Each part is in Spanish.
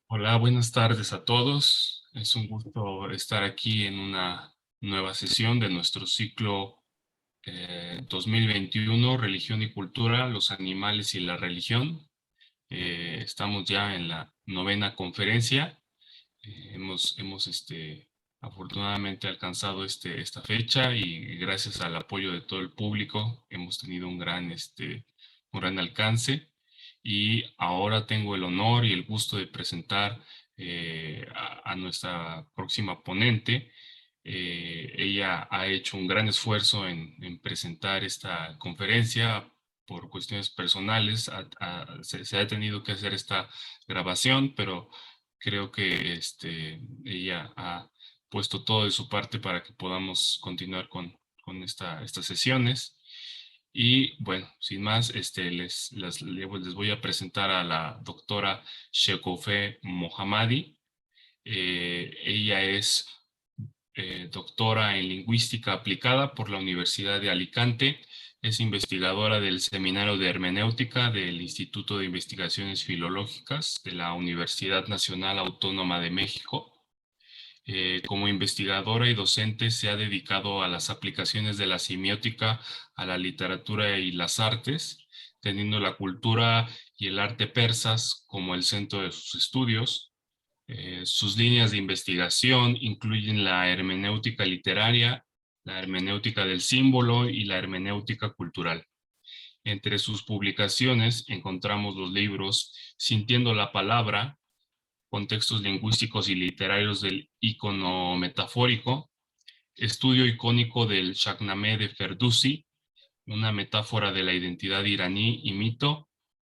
Hola, buenas tardes a todos. Es un gusto estar aquí en una nueva sesión de nuestro ciclo 2021, Religión y Cultura, los animales y la religión. Estamos ya en la novena conferencia. Hemos afortunadamente alcanzado esta fecha y gracias al apoyo de todo el público hemos tenido un gran alcance. Y ahora tengo el honor y el gusto de presentar a nuestra próxima ponente. Ella ha hecho un gran esfuerzo en presentar esta conferencia por cuestiones personales. Se ha tenido que hacer esta grabación, pero creo que ella ha puesto todo de su parte para que podamos continuar con estas sesiones. Y bueno, sin más, les voy a presentar a la doctora Shekoufe Mohammadi. Ella es doctora en lingüística aplicada por la Universidad de Alicante. Es investigadora del Seminario de Hermenéutica del Instituto de Investigaciones Filológicas de la Universidad Nacional Autónoma de México. Como investigadora y docente se ha dedicado a las aplicaciones de la semiótica a la literatura y las artes, teniendo la cultura y el arte persas como el centro de sus estudios. Sus líneas de investigación incluyen la hermenéutica literaria, la hermenéutica del símbolo y la hermenéutica cultural. Entre sus publicaciones encontramos los libros Sintiendo la palabra, contextos lingüísticos y literarios del icono metafórico, estudio icónico del Shahnameh de Ferdowsi, una metáfora de la identidad iraní y mito,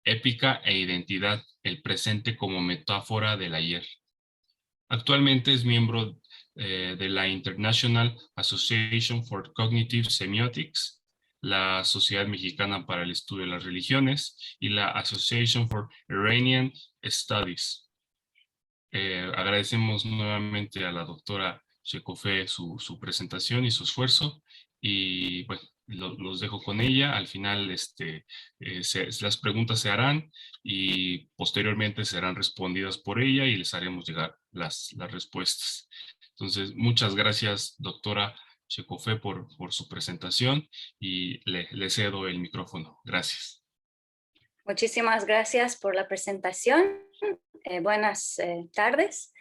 épica e identidad, el presente como metáfora del ayer. Actualmente es miembro de la International Association for Cognitive Semiotics, la Sociedad Mexicana para el Estudio de las Religiones y la Association for Iranian Studies. Agradecemos nuevamente a la doctora Shekoufe su presentación y su esfuerzo y bueno, los dejo con ella. Al final las preguntas se harán y posteriormente serán respondidas por ella y les haremos llegar las respuestas. Entonces, muchas gracias, doctora Shekoufe, por su presentación y le cedo el micrófono. Gracias. Muchísimas gracias por la presentación. Buenas tardes.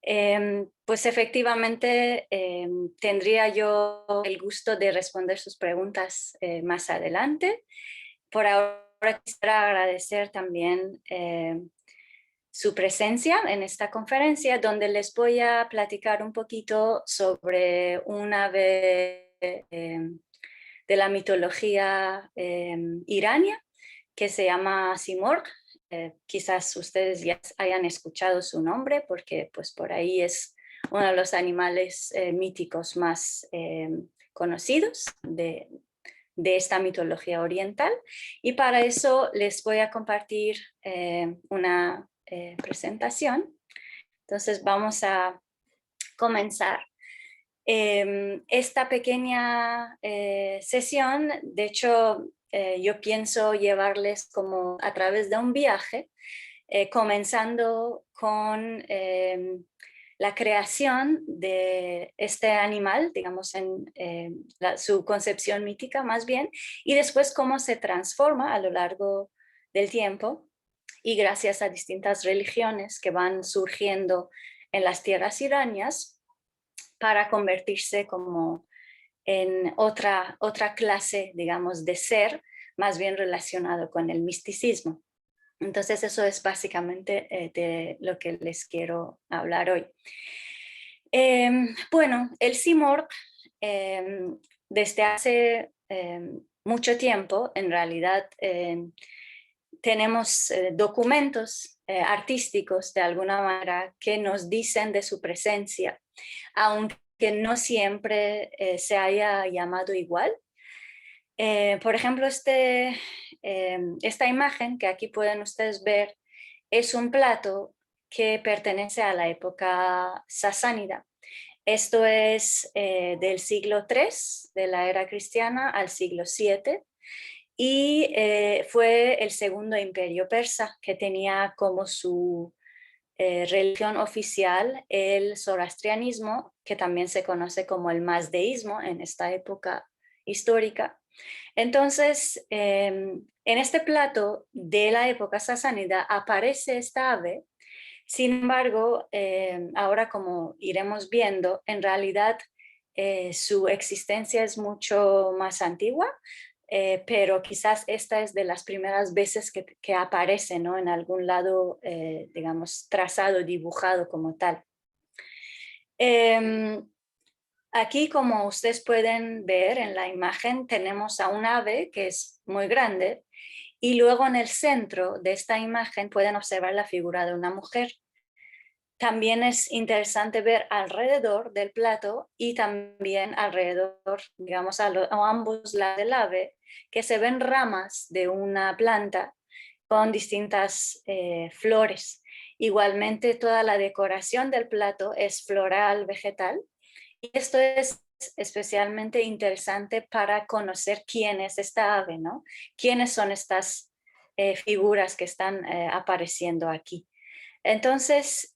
Pues efectivamente tendría yo el gusto de responder sus preguntas más adelante. Por ahora quisiera agradecer también su presencia en esta conferencia, donde les voy a platicar un poquito sobre un ave de la mitología irania que se llama Simorg. Quizás ustedes ya hayan escuchado su nombre porque pues por ahí es uno de los animales míticos más conocidos de esta mitología oriental, y para eso les voy a compartir una presentación. Entonces vamos a comenzar. Esta pequeña sesión, de hecho, yo pienso llevarles como a través de un viaje, comenzando con la creación de este animal, digamos en su concepción mítica más bien, y después cómo se transforma a lo largo del tiempo y gracias a distintas religiones que van surgiendo en las tierras iranias para convertirse como en otra clase, digamos, de ser, más bien relacionado con el misticismo. Entonces eso es básicamente de lo que les quiero hablar hoy. Bueno, el Simorg desde hace mucho tiempo, en realidad, tenemos documentos artísticos de alguna manera que nos dicen de su presencia, aunque no siempre se haya llamado igual. Por ejemplo, esta imagen que aquí pueden ustedes ver es un plato que pertenece a la época sasánida. Esto es del siglo III de la era cristiana al siglo VII, y fue el segundo imperio persa que tenía como su religión oficial el zoroastrianismo, que también se conoce como el mazdeísmo en esta época histórica. Entonces, en este plato de la época sasánida aparece esta ave. Sin embargo, ahora como iremos viendo, en realidad su existencia es mucho más antigua, pero quizás esta es de las primeras veces que aparece, ¿no? En algún lado, digamos, trazado, dibujado como tal. Aquí, como ustedes pueden ver en la imagen, tenemos a un ave que es muy grande y luego en el centro de esta imagen pueden observar la figura de una mujer. También es interesante ver alrededor del plato y también alrededor, digamos, a ambos lados del ave, que se ven ramas de una planta con distintas flores. Igualmente, toda la decoración del plato es floral, vegetal. Y esto es especialmente interesante para conocer quién es esta ave, ¿no? ¿Quiénes son estas figuras que están apareciendo aquí? Entonces,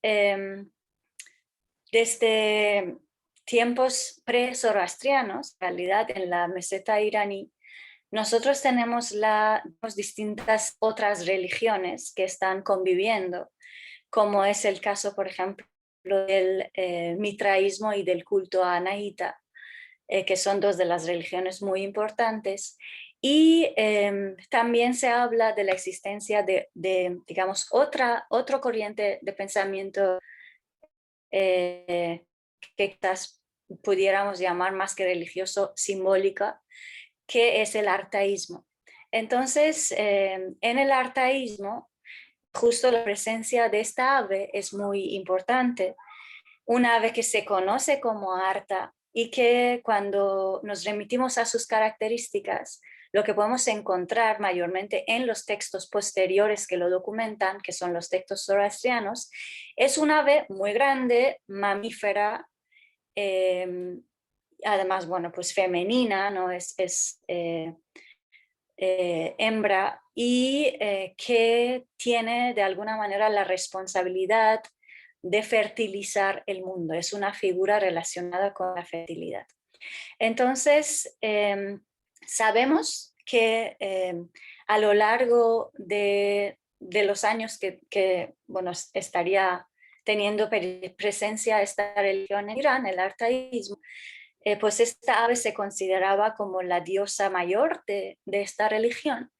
desde tiempos pre-zoroastrianos, en realidad en la meseta iraní, nosotros tenemos distintas otras religiones que están conviviendo, como es el caso, por ejemplo, del mitraísmo y del culto a Anahita, que son dos de las religiones muy importantes. Y también se habla de la existencia digamos, otro corriente de pensamiento que quizás pudiéramos llamar más que religioso, simbólica, que es el artaísmo. Entonces, en el artaísmo, justo la presencia de esta ave es muy importante. Una ave que se conoce como arta y que cuando nos remitimos a sus características, lo que podemos encontrar mayormente en los textos posteriores que lo documentan, que son los textos zoroastrianos, es un ave muy grande, mamífera, además, bueno, pues femenina, ¿no? Es hembra y que tiene de alguna manera la responsabilidad de fertilizar el mundo. Es una figura relacionada con la fertilidad. Entonces, sabemos que a lo largo de los años que bueno, estaría teniendo presencia esta religión en Irán, el artaísmo, pues esta ave se consideraba como la diosa mayor de esta religión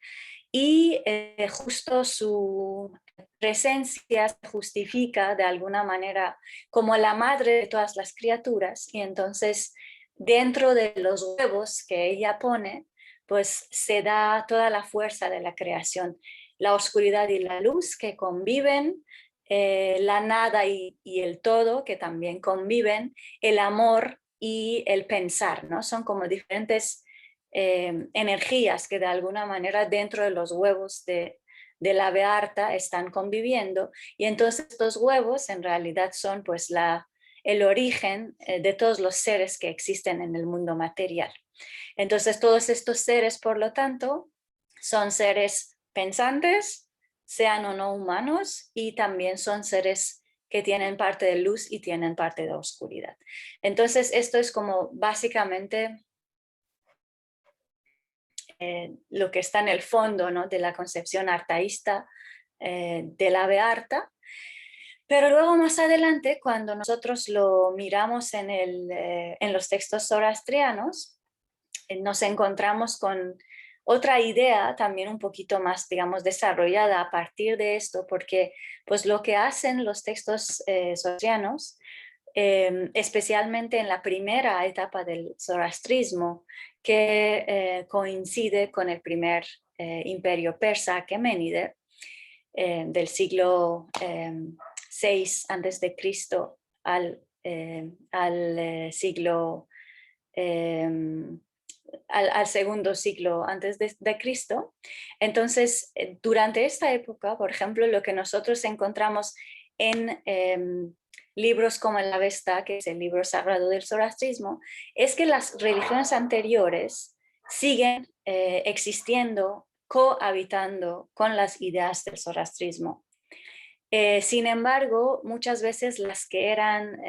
y justo su presencia se justifica de alguna manera como la madre de todas las criaturas y entonces dentro de los huevos que ella pone, pues se da toda la fuerza de la creación, la oscuridad y la luz que conviven, la nada y el todo que también conviven, el amor y el pensar, ¿no? Son como diferentes energías que de alguna manera dentro de los huevos del ave arta están conviviendo y entonces estos huevos en realidad son pues el origen de todos los seres que existen en el mundo material. Entonces todos estos seres, por lo tanto, son seres pensantes, sean o no humanos, y también son seres que tienen parte de luz y tienen parte de oscuridad. Entonces esto es como básicamente lo que está en el fondo, ¿no? De la concepción artaísta del ave arta. Pero luego más adelante, cuando nosotros lo miramos en los textos zoroastrianos, nos encontramos con otra idea también un poquito más, digamos, desarrollada a partir de esto, porque pues lo que hacen los textos zoroastrianos, especialmente en la primera etapa del zoroastrismo, que coincide con el primer imperio persa aqueménide del siglo VI antes de Cristo al siglo al segundo siglo antes de Cristo. Entonces, durante esta época, por ejemplo, lo que nosotros encontramos en libros como el Avesta, que es el libro sagrado del zoroastrismo, es que las religiones anteriores siguen existiendo, cohabitando con las ideas del zoroastrismo. Sin embargo, muchas veces las que eran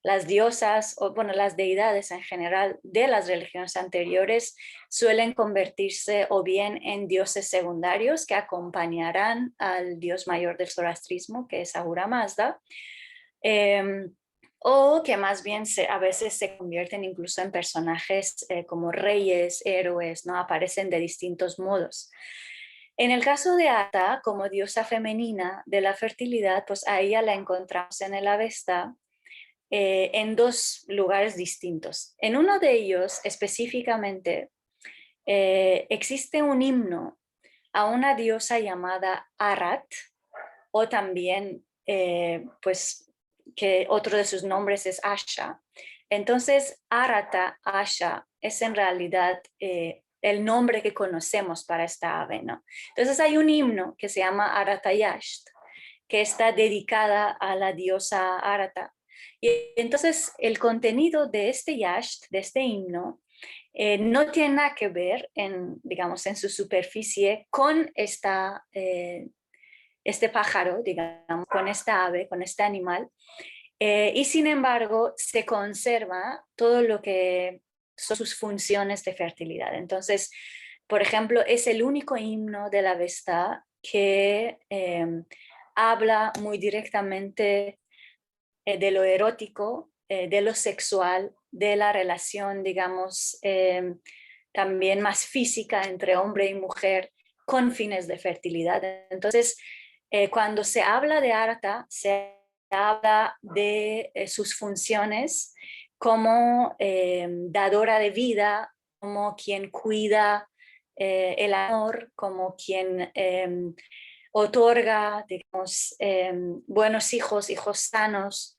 las diosas, o bueno, las deidades en general de las religiones anteriores suelen convertirse o bien en dioses secundarios que acompañarán al dios mayor del zoroastrismo, que es Ahura Mazda, o que más bien a veces se convierten incluso en personajes como reyes, héroes, ¿no? Aparecen de distintos modos. En el caso de Ata, como diosa femenina de la fertilidad, pues a ella la encontramos en el Avesta en dos lugares distintos. En uno de ellos, específicamente, existe un himno a una diosa llamada Arat, o también, pues, que otro de sus nombres es Asha. Entonces, Arata, Asha, es en realidad el nombre que conocemos para esta ave, ¿no? Entonces hay un himno que se llama Aratayasht, que está dedicada a la diosa Arata. Y entonces el contenido de este yasht, de este himno, no tiene nada que ver digamos, en su superficie con este pájaro, digamos, con esta ave, con este animal, y sin embargo se conserva todo lo que son sus funciones de fertilidad. Entonces, por ejemplo, es el único himno de la Avesta que habla muy directamente de lo erótico, de lo sexual, de la relación, digamos, también más física entre hombre y mujer con fines de fertilidad. Entonces, cuando se habla de Arata, se habla de sus funciones como dadora de vida, como quien cuida el amor, como quien otorga, digamos, buenos hijos, hijos sanos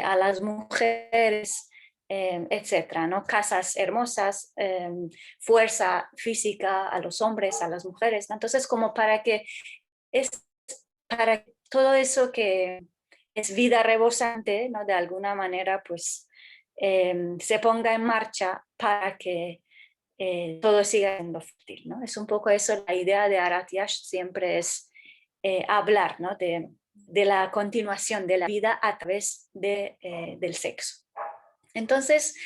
a las mujeres, etcétera, ¿no? Casas hermosas, fuerza física a los hombres, a las mujeres, ¿no? Entonces, como es para que todo eso que es vida rebosante, ¿no? De alguna manera, pues se ponga en marcha para que todo siga siendo fértil, ¿no? Es un poco eso, la idea de Arat Yash siempre es hablar, ¿no? de la continuación de la vida a través del sexo. Entonces,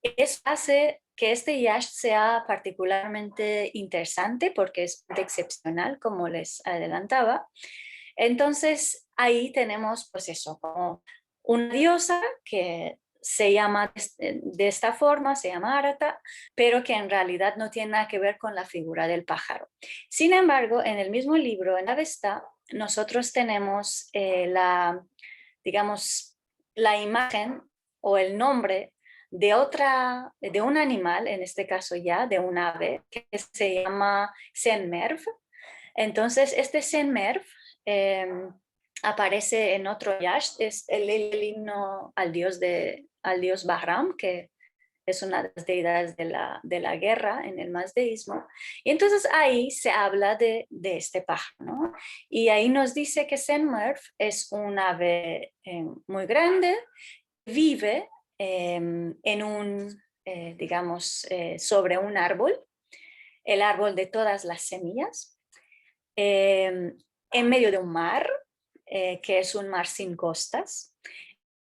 eso hace que este yash sea particularmente interesante porque es excepcional, como les adelantaba. Entonces, ahí tenemos, pues eso, como una diosa que se llama de esta forma, se llama Arata, pero que en realidad no tiene nada que ver con la figura del pájaro. Sin embargo, en el mismo libro, en Avesta, nosotros tenemos digamos, la imagen o el nombre de un animal, en este caso ya, de un ave, que se llama Senmerv. Entonces, este Senmerv aparece en otro yash, es el himno al dios Bahram, que es una de las deidades de la guerra en el mazdeísmo. Y entonces ahí se habla de este pájaro, ¿no? Y ahí nos dice que Senmerv es un ave muy grande, vive digamos, sobre un árbol, el árbol de todas las semillas, en medio de un mar, que es un mar sin costas.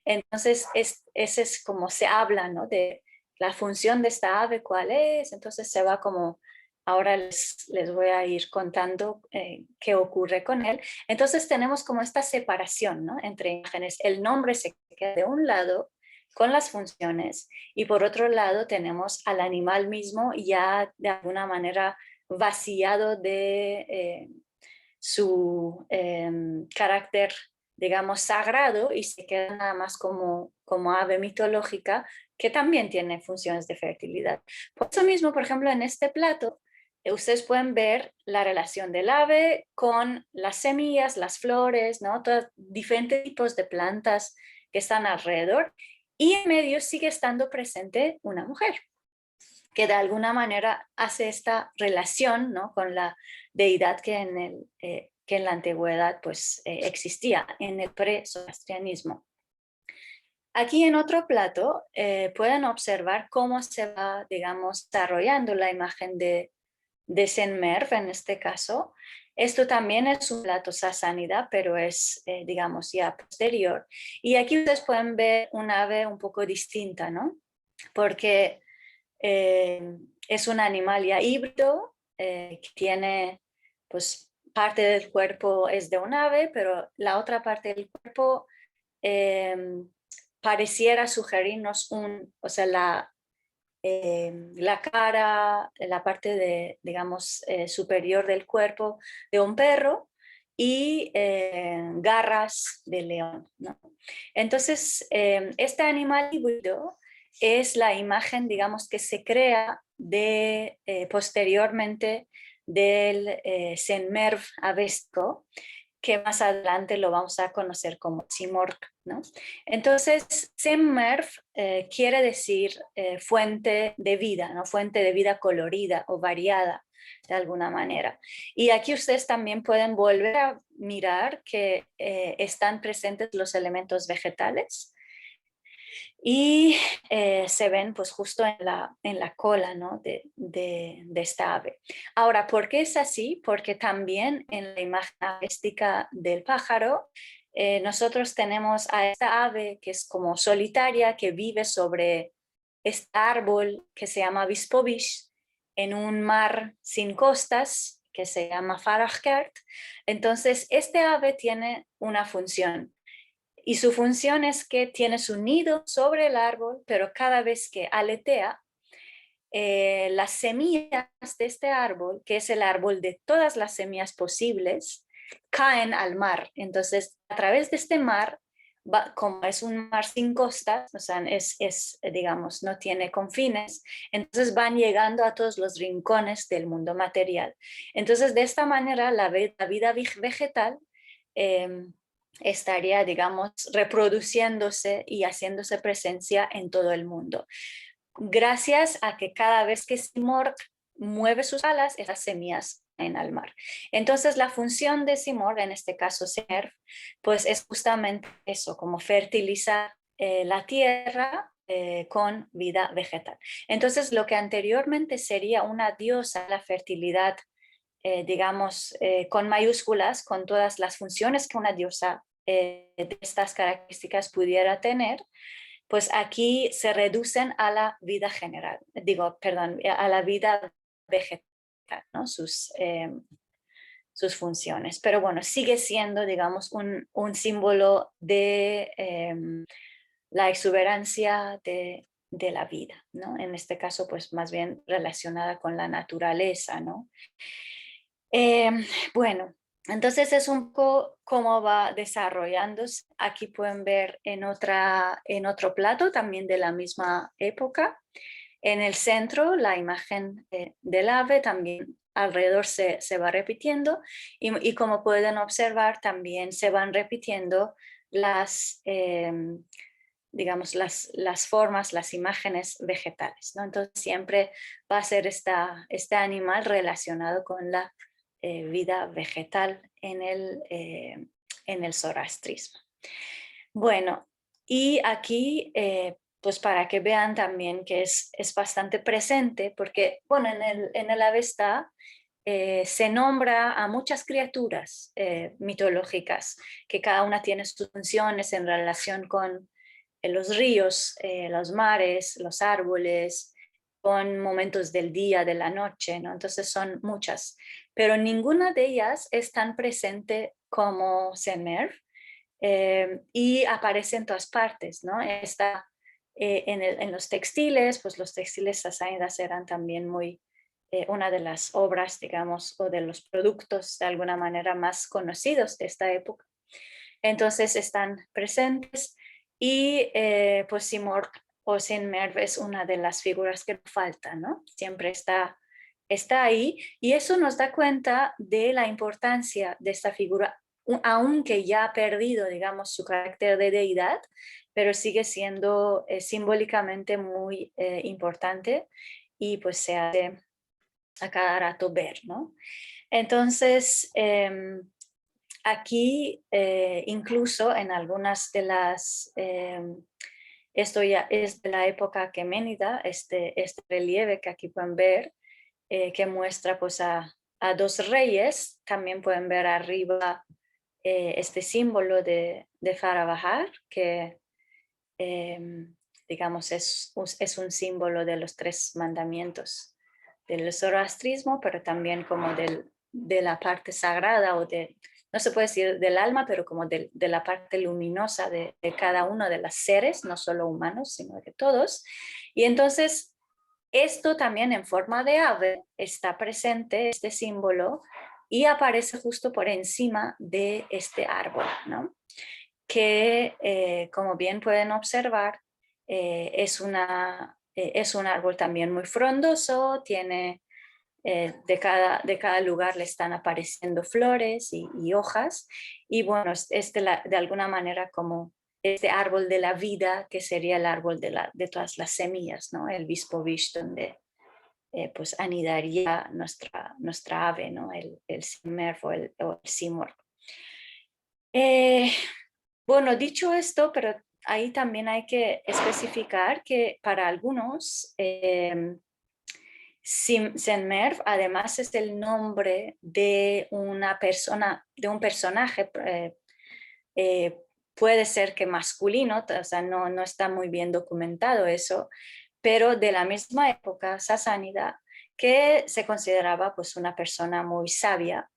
Entonces, ese es como se habla, ¿no? De la función de esta ave, cuál es. Entonces se va como, ahora les voy a ir contando qué ocurre con él. Entonces tenemos como esta separación, ¿no? Entre imágenes. El nombre se queda de un lado con las funciones y por otro lado tenemos al animal mismo ya de alguna manera vaciado de su carácter, digamos, sagrado y se queda nada más como ave mitológica que también tiene funciones de fertilidad. Por eso mismo, por ejemplo, en este plato, ustedes pueden ver la relación del ave con las semillas, las flores, ¿no? Todos diferentes tipos de plantas que están alrededor y en medio sigue estando presente una mujer que de alguna manera hace esta relación, ¿no? Con la deidad que en la antigüedad pues, existía, en el pre-zoroastrianismo. Aquí en otro plato pueden observar cómo se va, digamos, desarrollando la imagen Senmerv en este caso. Esto también es un plato sasánida, pero es, digamos, ya posterior. Y aquí ustedes pueden ver un ave un poco distinta, ¿no? Porque es un animal ya híbrido, que tiene, pues, parte del cuerpo es de un ave, pero la otra parte del cuerpo pareciera sugerirnos o sea, la cara, la parte de, digamos, superior del cuerpo de un perro y garras de león, ¿no? Entonces, este animal híbrido es la imagen, digamos, que se crea posteriormente del Senmerv avesto, que más adelante lo vamos a conocer como Simorgh, ¿no? Entonces, Senmerv quiere decir fuente de vida, ¿no? Fuente de vida colorida o variada de alguna manera. Y aquí ustedes también pueden volver a mirar que están presentes los elementos vegetales y se ven pues justo en la cola, ¿no? de esta ave. Ahora, ¿por qué es así? Porque también en la imagen avística del pájaro nosotros tenemos a esta ave que es como solitaria, que vive sobre este árbol que se llama Vispovish en un mar sin costas que se llama Faragkert. Entonces, este ave tiene una función y su función es que tiene su nido sobre el árbol, pero cada vez que aletea, las semillas de este árbol, que es el árbol de todas las semillas posibles, caen al mar. Entonces, a través de este mar, como es un mar sin costas, o sea, digamos, no tiene confines, entonces van llegando a todos los rincones del mundo material. Entonces, de esta manera, la vida vegetal estaría, digamos, reproduciéndose y haciéndose presencia en todo el mundo, gracias a que cada vez que Simorgh mueve sus alas, esas semillas caen al mar. Entonces, la función de Simorgh, en este caso Senmerv, pues es justamente eso, como fertilizar la tierra con vida vegetal. Entonces, lo que anteriormente sería una diosa de la fertilidad, digamos, con mayúsculas, con todas las funciones que una diosa de estas características pudiera tener, pues aquí se reducen a la vida general, digo, perdón, a la vida vegetal, ¿no? Sus funciones. Pero bueno, sigue siendo, digamos, un símbolo de la exuberancia de la vida, ¿no? En este caso, pues más bien relacionada con la naturaleza, ¿no? Eh, bueno, entonces es un poco cómo va desarrollándose. Aquí pueden ver en otro plato también de la misma época. En el centro la imagen del ave también alrededor se va repitiendo y como pueden observar también se van repitiendo digamos, las formas, las imágenes vegetales, ¿no? Entonces siempre va a ser este animal relacionado con la vida vegetal en el zoroastrismo. Bueno, y aquí, pues para que vean también que es bastante presente, porque, bueno, en el Avesta se nombra a muchas criaturas mitológicas, que cada una tiene sus funciones en relación con los ríos, los mares, los árboles, con momentos del día, de la noche, ¿no? Entonces son muchas, pero ninguna de ellas es tan presente como Senmerv y aparece en todas partes, ¿no? Está en los textiles, pues los textiles sasánidas eran también muy una de las obras, digamos, o de los productos de alguna manera más conocidos de esta época. Entonces están presentes y pues Simorgh o Senmerv es una de las figuras que falta, ¿no? Siempre está ahí y eso nos da cuenta de la importancia de esta figura, aunque ya ha perdido, digamos, su carácter de deidad, pero sigue siendo simbólicamente muy importante y pues se hace a cada rato ver, ¿no? Entonces, aquí incluso en algunas de esto ya es de la época aqueménida, este relieve que aquí pueden ver, que muestra pues a dos reyes. También pueden ver arriba este símbolo de Farah que digamos es un símbolo de los 3 mandamientos del zoroastrismo, pero también como de la parte sagrada o no se puede decir del alma, pero como de la parte luminosa de cada uno de los seres, no solo humanos, sino de todos. Y entonces esto también en forma de ave está presente, este símbolo, y aparece justo por encima de este árbol, ¿no? Que como bien pueden observar, es un árbol también muy frondoso, tiene de cada lugar le están apareciendo flores y hojas, y bueno, es de alguna manera como este árbol de la vida, que sería el árbol de todas las semillas, ¿no? El Bispovish, donde pues anidaría nuestra ave, ¿no? El Simmerf o el Simorg. Bueno, dicho esto, pero ahí también hay que especificar que para algunos Senmerv además es el nombre de una persona, de un personaje, puede ser que masculino, o sea, no está muy bien documentado eso, pero de la misma época sasánida, que se consideraba pues una persona muy sabia,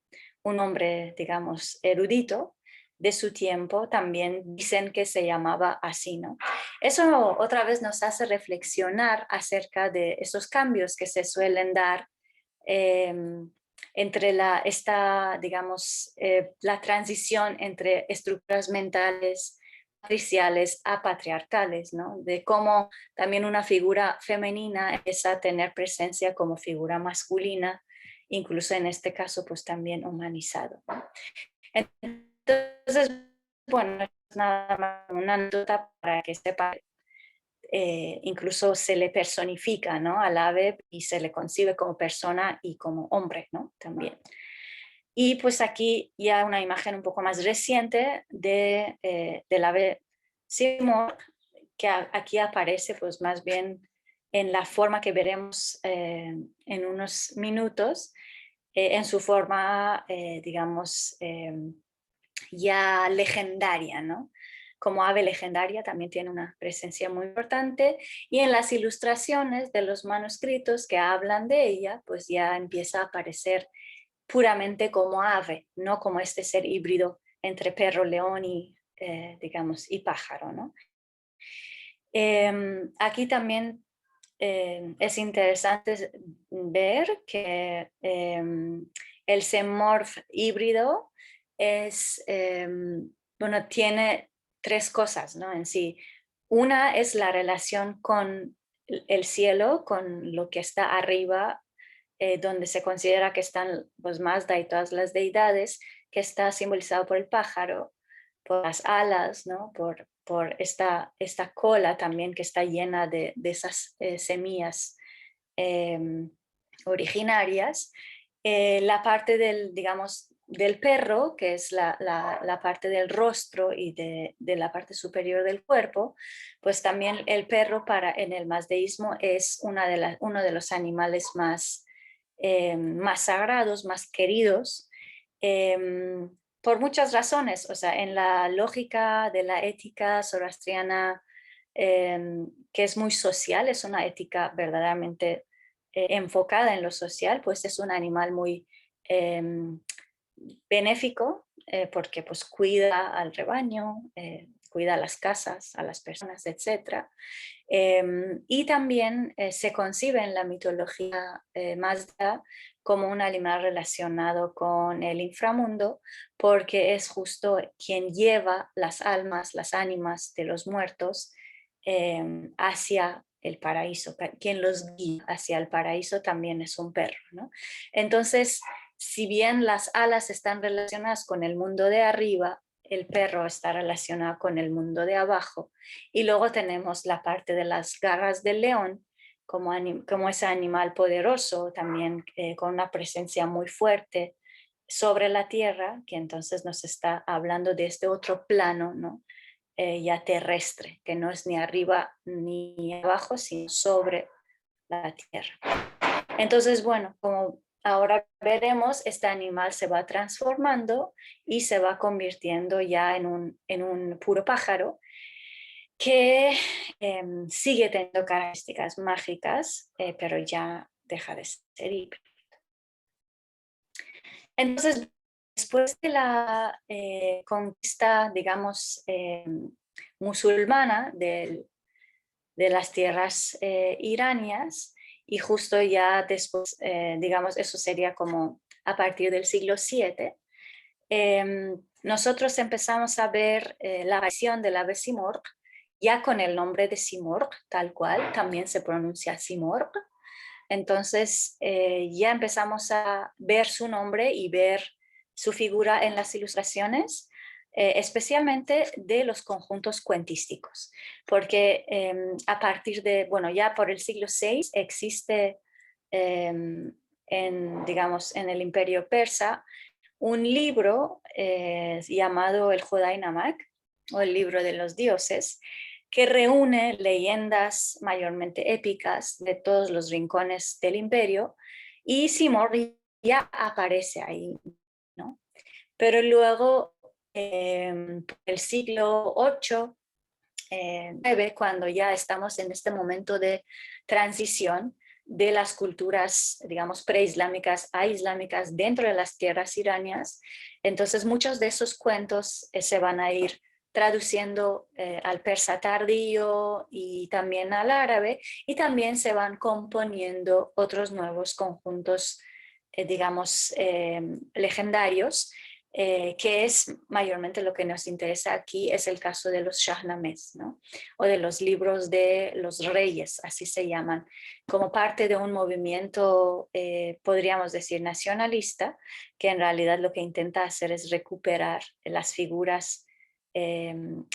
un hombre, digamos, erudito de su tiempo. También dicen que se llamaba así, ¿no? Eso otra vez nos hace reflexionar acerca de esos cambios que se suelen dar entre digamos, la transición entre estructuras mentales patriciales a patriarcales, ¿no? De cómo también una figura femenina empieza a tener presencia como figura masculina, incluso en este caso, pues también humanizado, ¿no? Entonces, bueno, es nada más una anécdota para que sepa, incluso se le personifica, ¿no? Al ave y se le concibe como persona y como hombre, ¿no? También. Y pues aquí ya una imagen un poco más reciente del ave Simorg, que aquí aparece pues más bien en la forma que veremos en unos minutos, en su forma, digamos, ya legendaria, ¿no? Como ave legendaria también tiene una presencia muy importante, y en las ilustraciones de los manuscritos que hablan de ella, pues ya empieza a aparecer puramente como ave, no como este ser híbrido entre perro, león y, digamos, y pájaro, ¿no? Aquí también es interesante ver que el Semorf híbrido bueno, tiene 3 cosas, ¿no? En sí. Una es la relación con el cielo, con lo que está arriba, donde se considera que están los Mazda y todas las deidades, que está simbolizado por el pájaro, por las alas, ¿no? por esta cola también que está llena de esas semillas originarias. La parte del, digamos, del perro, que es la parte del rostro y de la parte superior del cuerpo, pues también el perro en el mazdeísmo es uno de los animales más sagrados, más queridos, por muchas razones. O sea, en la lógica de la ética zoroastriana, que es muy social, es una ética verdaderamente enfocada en lo social, pues es un animal muy benéfico, porque pues cuida al rebaño, cuida a las casas, a las personas, etc. Y también se concibe en la mitología Mazda como un animal relacionado con el inframundo, porque es justo quien lleva las almas, las ánimas de los muertos hacia el paraíso. Quien los guía hacia el paraíso también es un perro, ¿no? Entonces, si bien las alas están relacionadas con el mundo de arriba, el perro está relacionado con el mundo de abajo. Y luego tenemos la parte de las garras del león, como ese animal poderoso, también con una presencia muy fuerte sobre la tierra, que entonces nos está hablando de este otro plano, ¿no? Ya terrestre, que no es ni arriba ni abajo, sino sobre la tierra. Entonces, bueno, como ahora veremos, este animal se va transformando y se va convirtiendo ya en un puro pájaro que sigue teniendo características mágicas, pero ya deja de ser híbrido. Entonces, después de la conquista, digamos, musulmana de las tierras iranias, y justo ya después, digamos, eso sería como a partir del siglo VII, nosotros empezamos a ver la aparición del ave simorg, ya con el nombre de simorg, tal cual, también se pronuncia simorg. Entonces ya empezamos a ver su nombre y ver su figura en las ilustraciones, especialmente de los conjuntos cuentísticos, porque a partir de, bueno, ya por el siglo VI existe digamos, en el imperio persa un libro llamado el Judai Namak, o el libro de los dioses, que reúne leyendas mayormente épicas de todos los rincones del imperio, y Simor ya aparece ahí, ¿no? Pero luego, el siglo VIII, 9, cuando ya estamos en este momento de transición de las culturas, digamos, preislámicas a islámicas dentro de las tierras iranias, entonces muchos de esos cuentos se van a ir traduciendo al persa tardío y también al árabe, y también se van componiendo otros nuevos conjuntos, digamos, legendarios, que es mayormente lo que nos interesa aquí, es el caso de los Shahnamehs, ¿no? O de los libros de los reyes, así se llaman, como parte de un movimiento, podríamos decir, nacionalista, que en realidad lo que intenta hacer es recuperar las figuras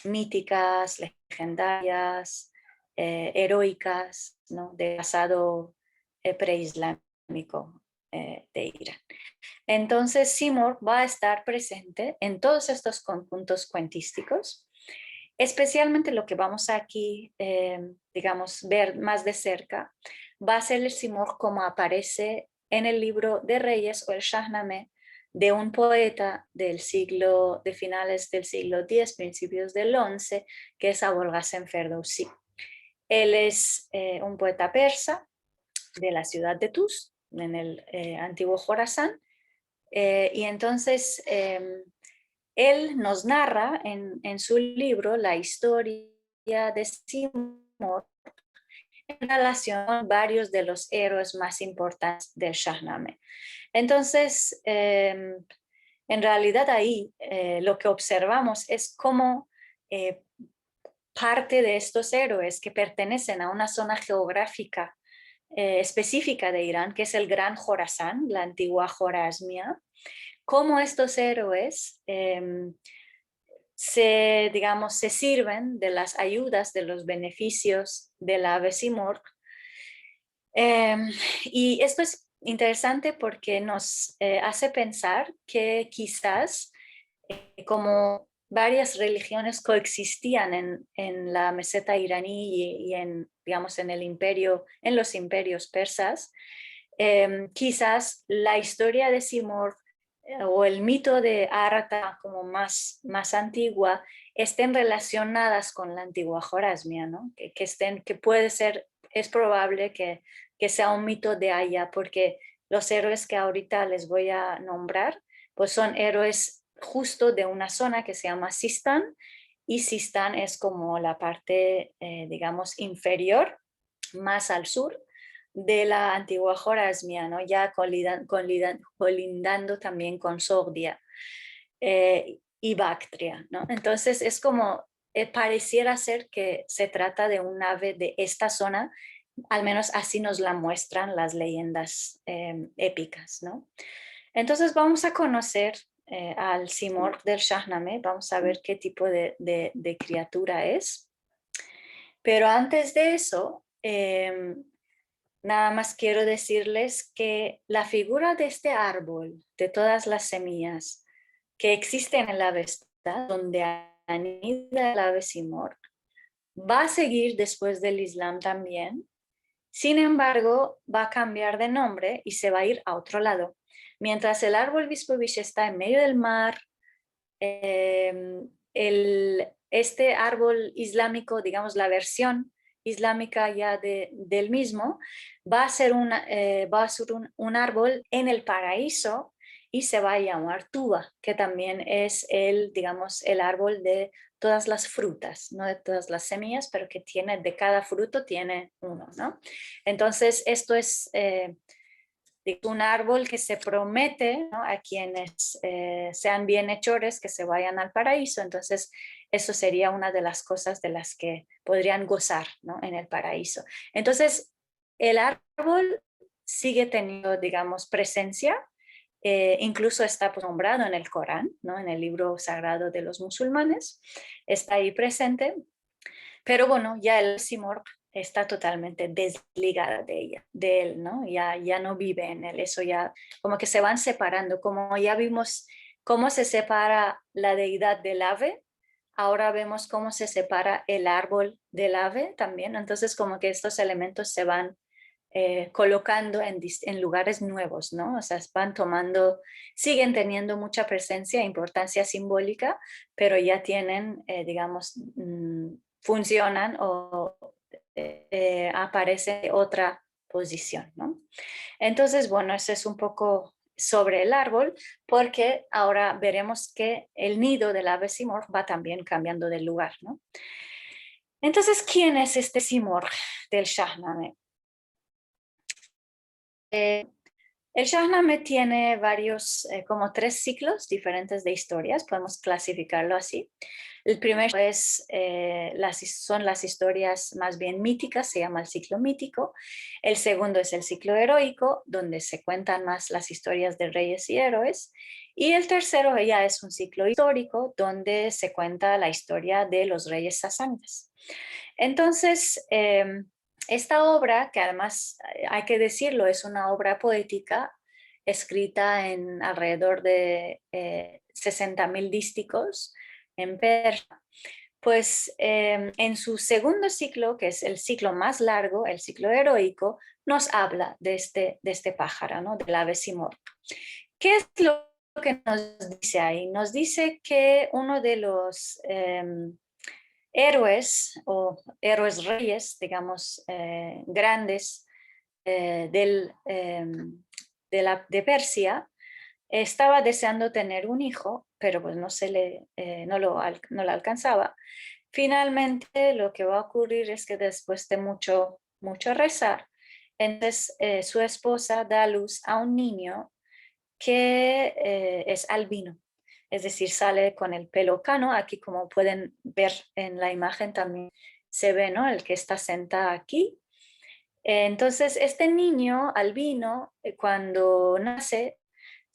míticas, legendarias, heroicas, ¿no? Del pasado preislámico de Irán. Entonces, Seymour va a estar presente en todos estos conjuntos cuentísticos, especialmente lo que vamos aquí, digamos, ver más de cerca, va a ser el Seymour como aparece en el libro de Reyes o el Shahnameh de un poeta de finales del siglo X, principios del XI, que es Abul Ghasem Ferdowsi. Él es un poeta persa de la ciudad de Tus, en el antiguo Jorasán, y entonces él nos narra en su libro la historia de Seymour en relación con varios de los héroes más importantes del Shahnameh. Entonces, en realidad ahí lo que observamos es cómo parte de estos héroes que pertenecen a una zona geográfica específica de Irán, que es el Gran Jorasán, la antigua Jorasmia, cómo estos héroes digamos, se sirven de las ayudas, de los beneficios de la ave Simorg. Y esto es interesante porque nos hace pensar que quizás como varias religiones coexistían en la meseta iraní y digamos, en el imperio, en los imperios persas, quizás la historia de Simorg o el mito de Arata como más antigua estén relacionadas con la antigua Jorasmia, ¿no? Que puede ser, es probable que sea un mito de allá, porque los héroes que ahorita les voy a nombrar, pues son héroes justo de una zona que se llama Sistán, y Sistán es como la parte, digamos, inferior, más al sur, de la antigua Jorasmia, ¿no? Ya colindando también con Sogdia y Bactria, ¿no? Entonces es como, pareciera ser que se trata de un ave de esta zona, al menos así nos la muestran las leyendas épicas, ¿no? Entonces vamos a conocer al Simorg del Shahnameh, vamos a ver qué tipo de criatura es. Pero antes de eso, nada más quiero decirles que la figura de este árbol, de todas las semillas que existen en la Avesta, donde anida el ave Simorg, va a seguir después del Islam también, Sin embargo, va a cambiar de nombre y se va a ir a otro lado. Mientras el árbol Vispovich está en medio del mar, este árbol islámico, digamos la versión islámica ya del mismo, va a ser, un árbol en el paraíso y se va a llamar tuba, que también es digamos, el árbol de todas las frutas, no de todas las semillas, pero que tiene, de cada fruto tiene uno, ¿no? Entonces, esto es un árbol que se promete, ¿no?, a quienes sean bienhechores que se vayan al paraíso. Entonces, eso sería una de las cosas de las que podrían gozar, ¿no?, en el paraíso. Entonces, el árbol sigue teniendo, digamos, presencia. Incluso está nombrado en el Corán, ¿no?, en el libro sagrado de los musulmanes, está ahí presente, pero bueno, ya el Simorgh está totalmente desligada de él, ¿no? Ya no vive en él, eso ya como que se van separando, como ya vimos cómo se separa la deidad del ave, ahora vemos cómo se separa el árbol del ave también, entonces como que estos elementos se van colocando en lugares nuevos, ¿no? O sea, van tomando, siguen teniendo mucha presencia e importancia simbólica, pero ya tienen, digamos, funcionan o aparece otra posición, ¿no? Entonces, bueno, eso es un poco sobre el árbol, porque ahora veremos que el nido del ave Simorgh va también cambiando de lugar, ¿no? Entonces, ¿quién es este Simorgh del Shahnameh? El Shahnameh tiene varios, como 3 ciclos diferentes de historias, podemos clasificarlo así. El primero son las historias más bien míticas, se llama el ciclo mítico. El segundo es el ciclo heroico, donde se cuentan más las historias de reyes y héroes. Y el tercero ya es un ciclo histórico, donde se cuenta la historia de los reyes sasánidas. Entonces, esta obra, que además hay que decirlo, es una obra poética escrita en alrededor de 60.000 dísticos en persa, pues en su segundo ciclo, que es el ciclo más largo, el ciclo heroico, nos habla de este pájaro, ¿no?, del ave Simorgh. ¿Qué es lo que nos dice ahí? Nos dice que uno de los héroes o héroes reyes, digamos, grandes de Persia, estaba deseando tener un hijo, pero pues no lo alcanzaba. Finalmente lo que va a ocurrir es que después de mucho rezar, entonces su esposa da a luz a un niño que es albino, es decir, sale con el pelo cano. Aquí, como pueden ver en la imagen, también se ve, ¿no?, el que está sentado aquí. Entonces, este niño albino, cuando nace,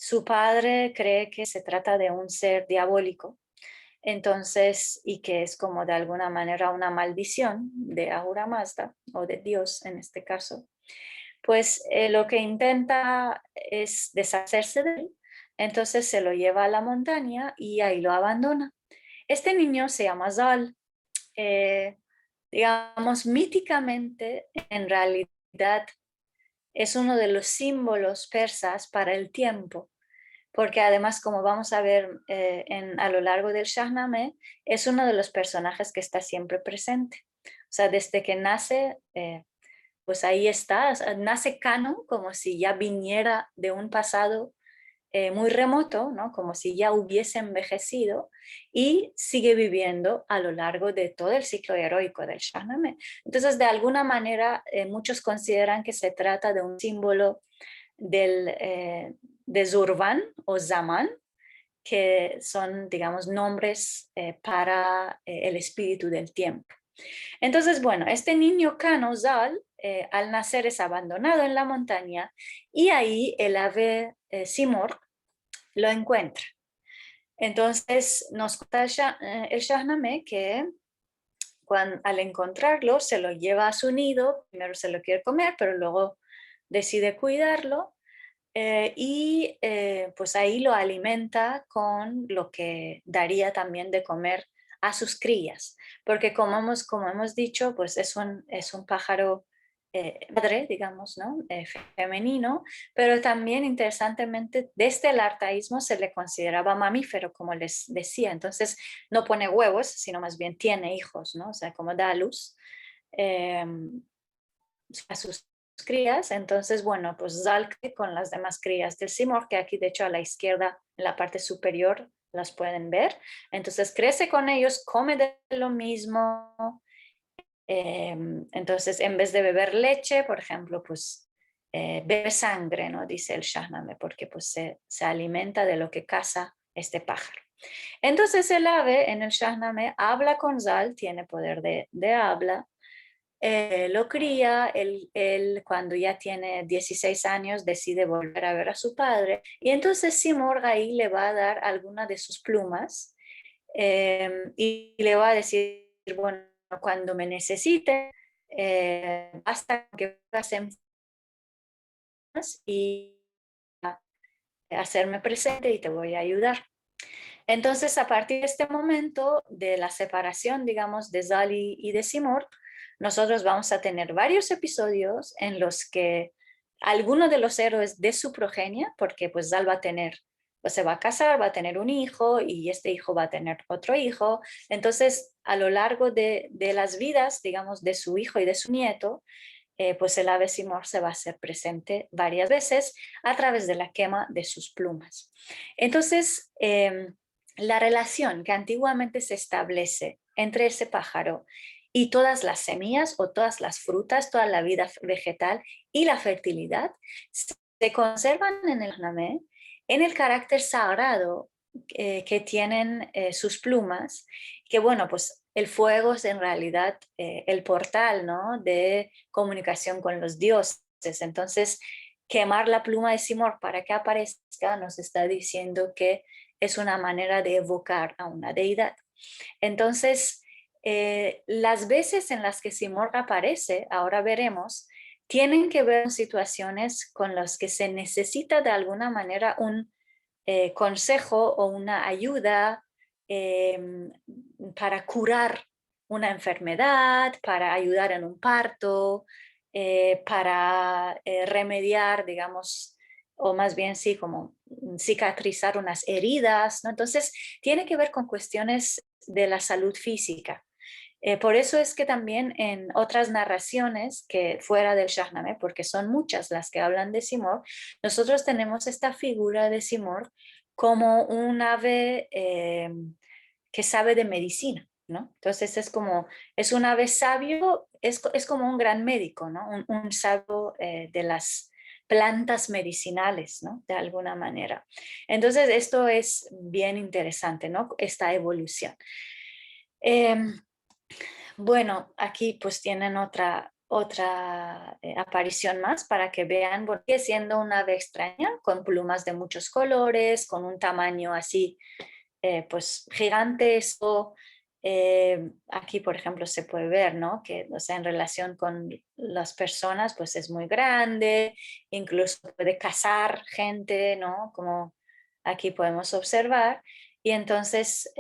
su padre cree que se trata de un ser diabólico, entonces, y que es como de alguna manera una maldición de Ahura Mazda, o de Dios en este caso. Pues lo que intenta es deshacerse de él, entonces se lo lleva a la montaña y ahí lo abandona. Este niño se llama Zal. eh, digamos, míticamente, en realidad es uno de los símbolos persas para el tiempo, porque además, como vamos a ver a lo largo del Shahnameh, es uno de los personajes que está siempre presente. O sea, desde que nace, pues ahí está, nace Cano como si ya viniera de un pasado muy remoto, ¿no?, como si ya hubiese envejecido, y sigue viviendo a lo largo de todo el ciclo heroico del Shahnameh. Entonces, de alguna manera, muchos consideran que se trata de un símbolo de Zurvan o Zaman, que son, digamos, nombres para el espíritu del tiempo. Entonces, bueno, este niño Cano, Zal, al nacer es abandonado en la montaña, y ahí el ave Simorgh lo encuentra. Entonces nos cuenta el Shahnameh que al encontrarlo se lo lleva a su nido, primero se lo quiere comer, pero luego decide cuidarlo, pues ahí lo alimenta con lo que daría también de comer a sus crías, porque como hemos dicho, pues es un pájaro madre, digamos, ¿no? Femenino, pero también interesantemente desde el arcaísmo se le consideraba mamífero, como les decía, entonces no pone huevos, sino más bien tiene hijos, ¿no? O sea, como da a luz eh, a sus crías, entonces, bueno, pues Zalke con las demás crías del Simor, que aquí de hecho a la izquierda, en la parte superior, las pueden ver, entonces crece con ellos, come de lo mismo, entonces, en vez de beber leche, por ejemplo, pues bebe sangre, ¿no? Dice el Shahnameh, porque pues se alimenta de lo que caza este pájaro. Entonces el ave en el Shahnameh habla con Zal, tiene poder de habla, lo cría, él cuando ya tiene 16 años decide volver a ver a su padre y entonces Simorg ahí le va a dar alguna de sus plumas y le va a decir, bueno, cuando me necesite, basta que hagas y hacerme presente y te voy a ayudar. Entonces, a partir de este momento de la separación, digamos, de Zali y de Simor, nosotros vamos a tener varios episodios en los que alguno de los héroes de su progenie, porque pues Zal va a tener, pues se va a casar, va a tener un hijo y este hijo va a tener otro hijo. Entonces, a lo largo de las vidas, digamos, de su hijo y de su nieto, pues el ave Simor se va a hacer presente varias veces a través de la quema de sus plumas. Entonces, la relación que antiguamente se establece entre ese pájaro y todas las semillas o todas las frutas, toda la vida vegetal y la fertilidad, se conservan en el Namé en el carácter sagrado que tienen sus plumas, que bueno, pues el fuego es en realidad el portal, ¿no? De comunicación con los dioses. Entonces, quemar la pluma de Simor para que aparezca nos está diciendo que es una manera de evocar a una deidad. Entonces, las veces en las que Simor aparece, ahora veremos, tienen que ver con situaciones con las que se necesita de alguna manera un consejo o una ayuda para curar una enfermedad, para ayudar en un parto, para remediar, digamos, o más bien sí, como cicatrizar unas heridas, ¿no? Entonces, tiene que ver con cuestiones de la salud física. Por eso es que también en otras narraciones que fuera del Shahnameh, porque son muchas las que hablan de Simor, nosotros tenemos esta figura de Simor como un ave que sabe de medicina, ¿no? Entonces es un ave sabio, es como un gran médico, ¿no? Un sabio de las plantas medicinales, ¿no? De alguna manera. Entonces esto es bien interesante, ¿no? Esta evolución. Bueno, aquí pues tienen otra aparición más para que vean, porque siendo una ave extraña, con plumas de muchos colores, con un tamaño así pues gigantesco. Aquí, por ejemplo, se puede ver, ¿no? Que, o sea, en relación con las personas, pues es muy grande, incluso puede cazar gente, ¿no? Como aquí podemos observar. Y entonces,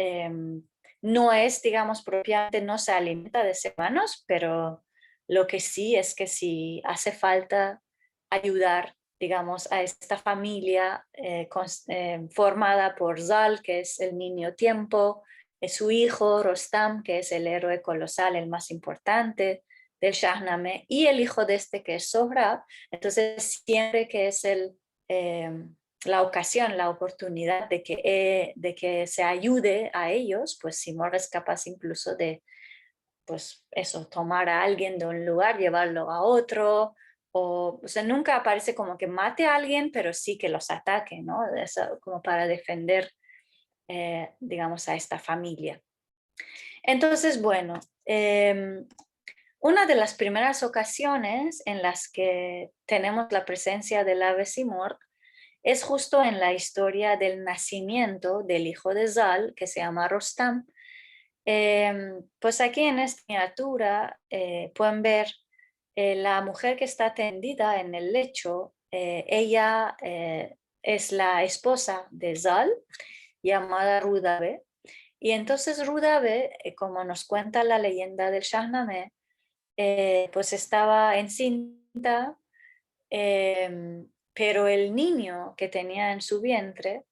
no es, digamos, propiamente, no se alimenta de seres humanos, pero lo que sí es que si hace falta ayudar, digamos, a esta familia formada por Zal, que es el niño tiempo, su hijo Rostam, que es el héroe colosal, el más importante del Shahnameh, y el hijo de este que es Sohrab. Entonces, siempre que es la ocasión, la oportunidad de que se ayude a ellos, pues Simor es capaz incluso de, pues eso, tomar a alguien de un lugar, llevarlo a otro, o sea, nunca aparece como que mate a alguien, pero sí que los ataque, ¿no? Eso, como para defender, digamos, a esta familia. Entonces, bueno, una de las primeras ocasiones en las que tenemos la presencia del ave Simor es justo en la historia del nacimiento del hijo de Zal, que se llama Rostam. Pues aquí en esta miniatura pueden ver la mujer que está tendida en el lecho. Ella es la esposa de Zal, llamada Rudabe. Y entonces Rudabe, como nos cuenta la leyenda del Shahnameh, pues estaba encinta, pero el niño que tenía en su vientre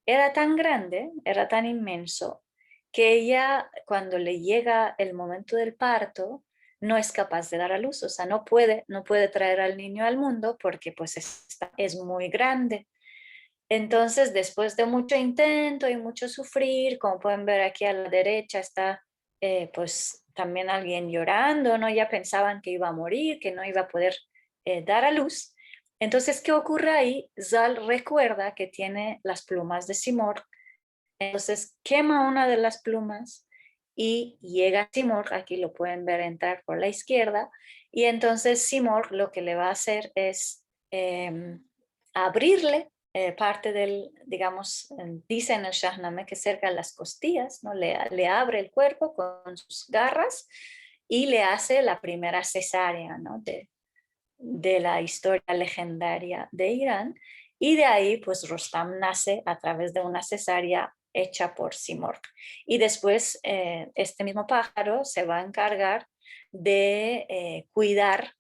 era tan grande, era tan inmenso, que ella cuando le llega el momento del parto no es capaz de dar a luz, o sea, no puede traer al niño al mundo porque pues es muy grande. Entonces, después de mucho intento y mucho sufrir, como pueden ver aquí a la derecha está pues también alguien llorando, ¿no? Ya pensaban que iba a morir, que no iba a poder dar a luz. Entonces, ¿qué ocurre ahí? Zal recuerda que tiene las plumas de Simorg, entonces quema una de las plumas y llega Simorg, aquí lo pueden ver entrar por la izquierda, y entonces Simorg lo que le va a hacer es abrirle parte del, digamos, dice en el Shahnameh que cerca de las costillas, ¿no? Le abre el cuerpo con sus garras y le hace la primera cesárea, ¿no? de la historia legendaria de Irán, y de ahí pues Rostam nace a través de una cesárea hecha por Simorg. Y después este mismo pájaro se va a encargar de cuidar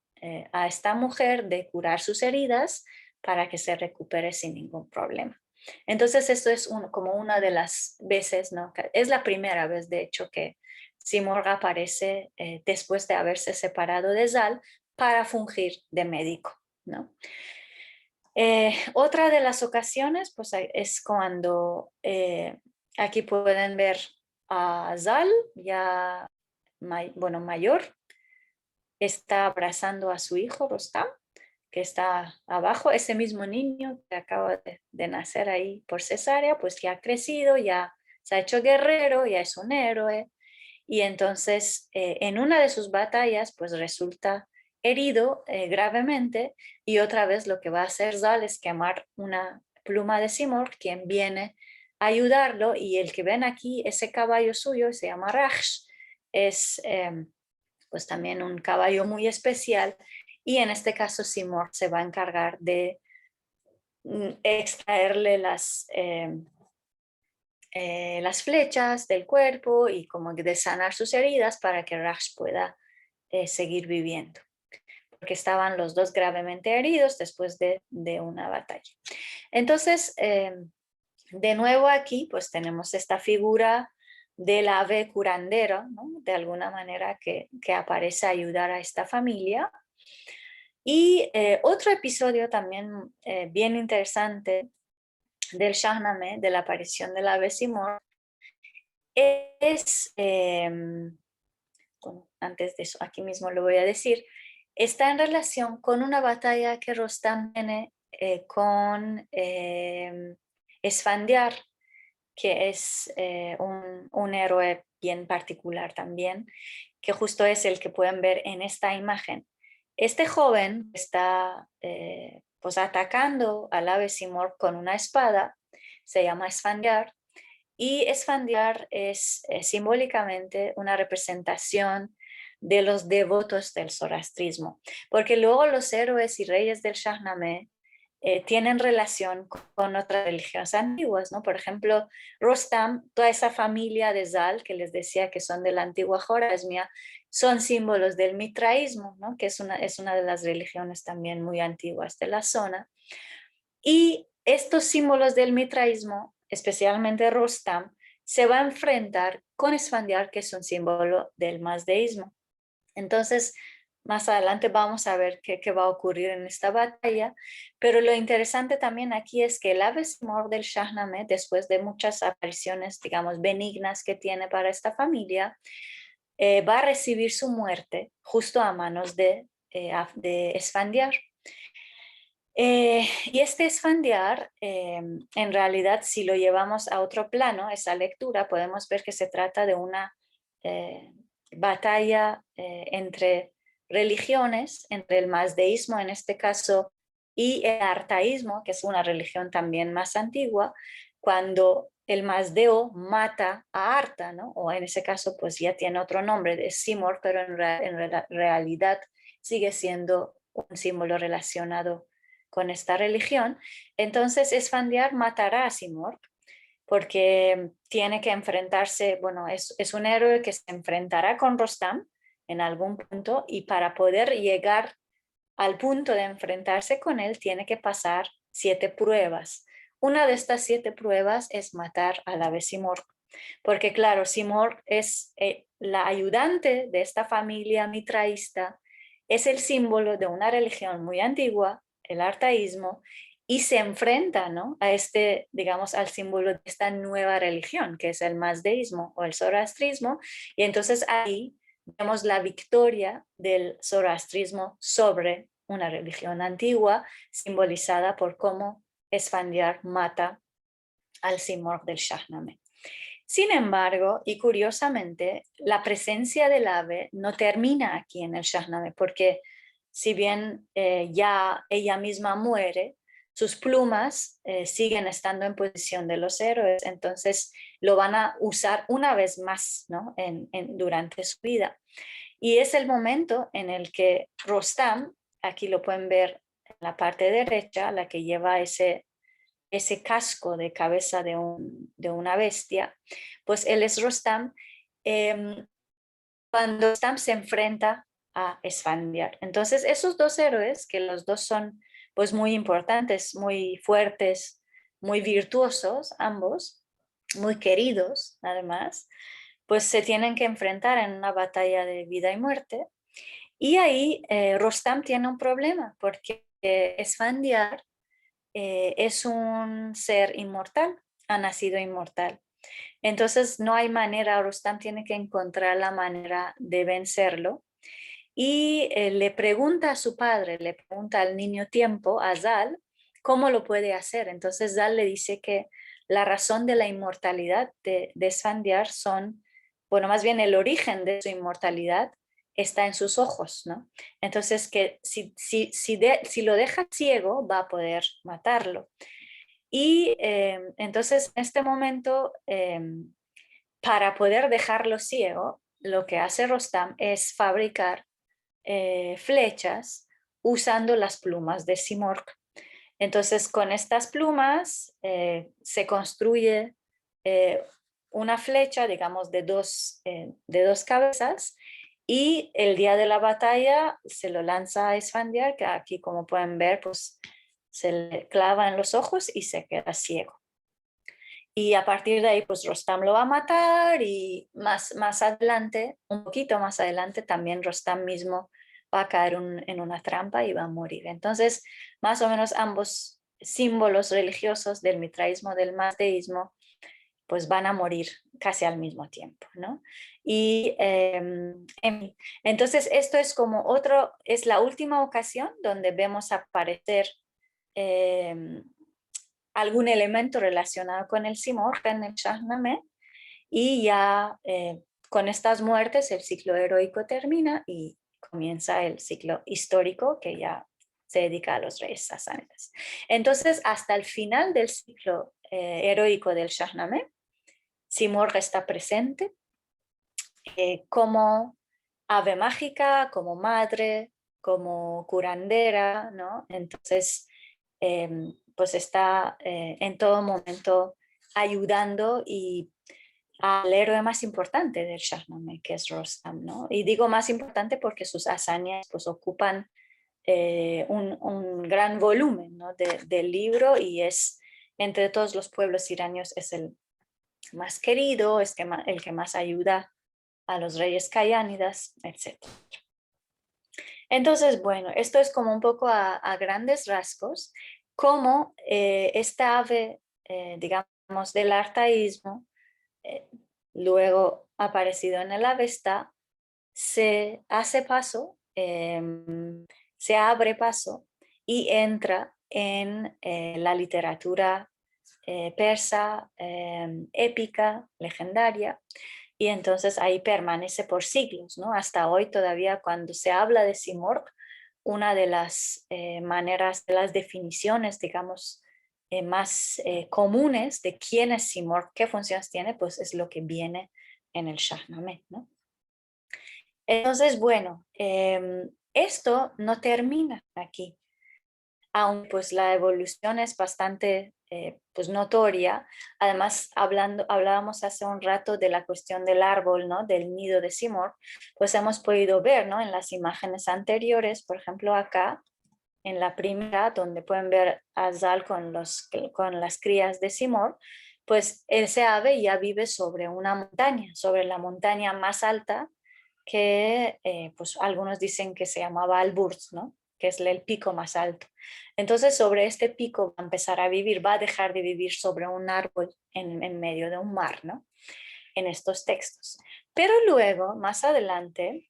a esta mujer, de curar sus heridas para que se recupere sin ningún problema. Entonces esto es como una de las veces, ¿no? Es la primera vez de hecho que Simorg aparece después de haberse separado de Zal para fungir de médico, ¿no? Otra de las ocasiones pues, es cuando aquí pueden ver a Zal, ya mayor, está abrazando a su hijo Rostam, que está abajo. Ese mismo niño que acaba de nacer ahí por cesárea, pues ya ha crecido, ya se ha hecho guerrero, ya es un héroe. Y entonces en una de sus batallas pues resulta herido gravemente, y otra vez lo que va a hacer Zal es quemar una pluma de Simorg, quien viene a ayudarlo, y el que ven aquí, ese caballo suyo se llama Rajsh, es pues también un caballo muy especial, y en este caso Simorg se va a encargar de extraerle las flechas del cuerpo y como de sanar sus heridas para que Rajsh pueda seguir viviendo, porque estaban los dos gravemente heridos después de una batalla. Entonces, de nuevo aquí pues tenemos esta figura del ave curandero, ¿no? De alguna manera que aparece a ayudar a esta familia. Y otro episodio también bien interesante del Shahnameh, de la aparición del ave Simorg, es, bueno, antes de eso, aquí mismo lo voy a decir, está en relación con una batalla que Rostam tiene con Esfandiar, que es un héroe bien particular también, que justo es el que pueden ver en esta imagen. Este joven está pues atacando al ave Simorg con una espada, se llama Esfandiar, y Esfandiar es simbólicamente una representación de los devotos del zoroastrismo, porque luego los héroes y reyes del Shahnameh tienen relación con otras religiones antiguas, ¿no? Por ejemplo, Rostam, toda esa familia de Zal, que les decía que son de la antigua Jorazmia, son símbolos del mitraísmo, ¿no? Que es una de las religiones también muy antiguas de la zona. Y estos símbolos del mitraísmo, especialmente Rostam, se va a enfrentar con Esfandiar, que es un símbolo del mazdeísmo. Entonces, más adelante vamos a ver qué va a ocurrir en esta batalla, pero lo interesante también aquí es que el ave Simorg del Shahnameh, después de muchas apariciones, digamos, benignas que tiene para esta familia, va a recibir su muerte justo a manos de Esfandiar. Y este Esfandiar, en realidad, si lo llevamos a otro plano, esa lectura, podemos ver que se trata de una batalla entre religiones, entre el mazdeísmo en este caso y el artaísmo, que es una religión también más antigua, cuando el mazdeo mata a Arta, ¿no? O en ese caso pues ya tiene otro nombre, de Simorg, pero en realidad sigue siendo un símbolo relacionado con esta religión. Entonces Esfandiar matará a Simorg porque tiene que enfrentarse, bueno, es un héroe que se enfrentará con Rostam en algún punto, y para poder llegar al punto de enfrentarse con él tiene que pasar 7 pruebas. Una de estas 7 pruebas es matar al ave Simorg, porque claro, Simorg es la ayudante de esta familia mitraísta, es el símbolo de una religión muy antigua, el artaísmo, y se enfrenta, ¿no?, a este, digamos, al símbolo de esta nueva religión, que es el mazdeísmo o el zoroastrismo, y entonces ahí vemos la victoria del zoroastrismo sobre una religión antigua, simbolizada por cómo Esfandiar mata al Simorg del Shahnameh. Sin embargo, y curiosamente, la presencia del ave no termina aquí en el Shahnameh, porque si bien ya ella misma muere, sus plumas siguen estando en posición de los héroes, entonces lo van a usar una vez más, ¿no?, durante su vida. Y es el momento en el que Rostam, aquí lo pueden ver en la parte derecha, la que lleva ese casco de cabeza de una bestia, pues él es Rostam, cuando Rostam se enfrenta a Esfandiar. Entonces esos 2 héroes, que los dos son pues muy importantes, muy fuertes, muy virtuosos ambos, muy queridos además, pues se tienen que enfrentar en una batalla de vida y muerte. Y ahí Rostam tiene un problema, porque Esfandiar es un ser inmortal, ha nacido inmortal. Entonces no hay manera, Rostam tiene que encontrar la manera de vencerlo. Y le pregunta a su padre, le pregunta al niño tiempo, a Zal, cómo lo puede hacer. Entonces Zal le dice que la razón de la inmortalidad de Esfandiar son, bueno, más bien el origen de su inmortalidad está en sus ojos, ¿no? Entonces que si lo deja ciego va a poder matarlo. Y entonces en este momento, para poder dejarlo ciego, lo que hace Rostam es fabricar flechas usando las plumas de Simorg. Entonces con estas plumas se construye una flecha, digamos, de dos cabezas, y el día de la batalla se lo lanza a Esfandiar, que aquí, como pueden ver, pues se le clava en los ojos y se queda ciego. Y a partir de ahí, pues Rostam lo va a matar, y más adelante, un poquito más adelante, también Rostam mismo va a caer en una trampa y va a morir. Entonces, más o menos ambos símbolos religiosos del mitraísmo, del mazdeísmo, pues van a morir casi al mismo tiempo, ¿no? Y entonces esto es como es la última ocasión donde vemos aparecer algún elemento relacionado con el Simorg en el Shahnameh, y ya con estas muertes el ciclo heroico termina y comienza el ciclo histórico, que ya se dedica a los reyes sasánidas. Entonces, hasta el final del ciclo heroico del Shahnameh, Simorg está presente como ave mágica, como madre, como curandera, ¿no? Entonces, pues está en todo momento ayudando y al héroe más importante del Shahnameh, que es Rostam, ¿no? Y digo más importante porque sus hazañas pues ocupan un gran volumen, ¿no?, del libro, y es, entre todos los pueblos iranios, es el más querido, es el que más ayuda a los reyes cayánidas, etc. Entonces, bueno, esto es como un poco a grandes rasgos, cómo esta ave, digamos, del artaísmo, luego aparecido en el Avesta, se hace paso, se abre paso y entra en la literatura persa, épica, legendaria, y entonces ahí permanece por siglos, ¿no? Hasta hoy todavía, cuando se habla de Simorg, una de las maneras, de las definiciones, digamos, más comunes de quién es Simorg, qué funciones tiene, pues es lo que viene en el Shahnameh, ¿no? Entonces, bueno, esto no termina aquí, aunque pues la evolución es bastante pues notoria. Además, hablábamos hace un rato de la cuestión del árbol, ¿no? Del nido de Simorg, pues hemos podido ver, ¿no? En las imágenes anteriores, por ejemplo acá, en la primera, donde pueden ver a Zal con las crías de Simorg, pues ese ave ya vive sobre una montaña, sobre la montaña más alta que pues algunos dicen que se llamaba Alburz, ¿no? Que es el pico más alto. Entonces sobre este pico va a empezar a vivir, va a dejar de vivir sobre un árbol en medio de un mar, ¿no? En estos textos. Pero luego, más adelante,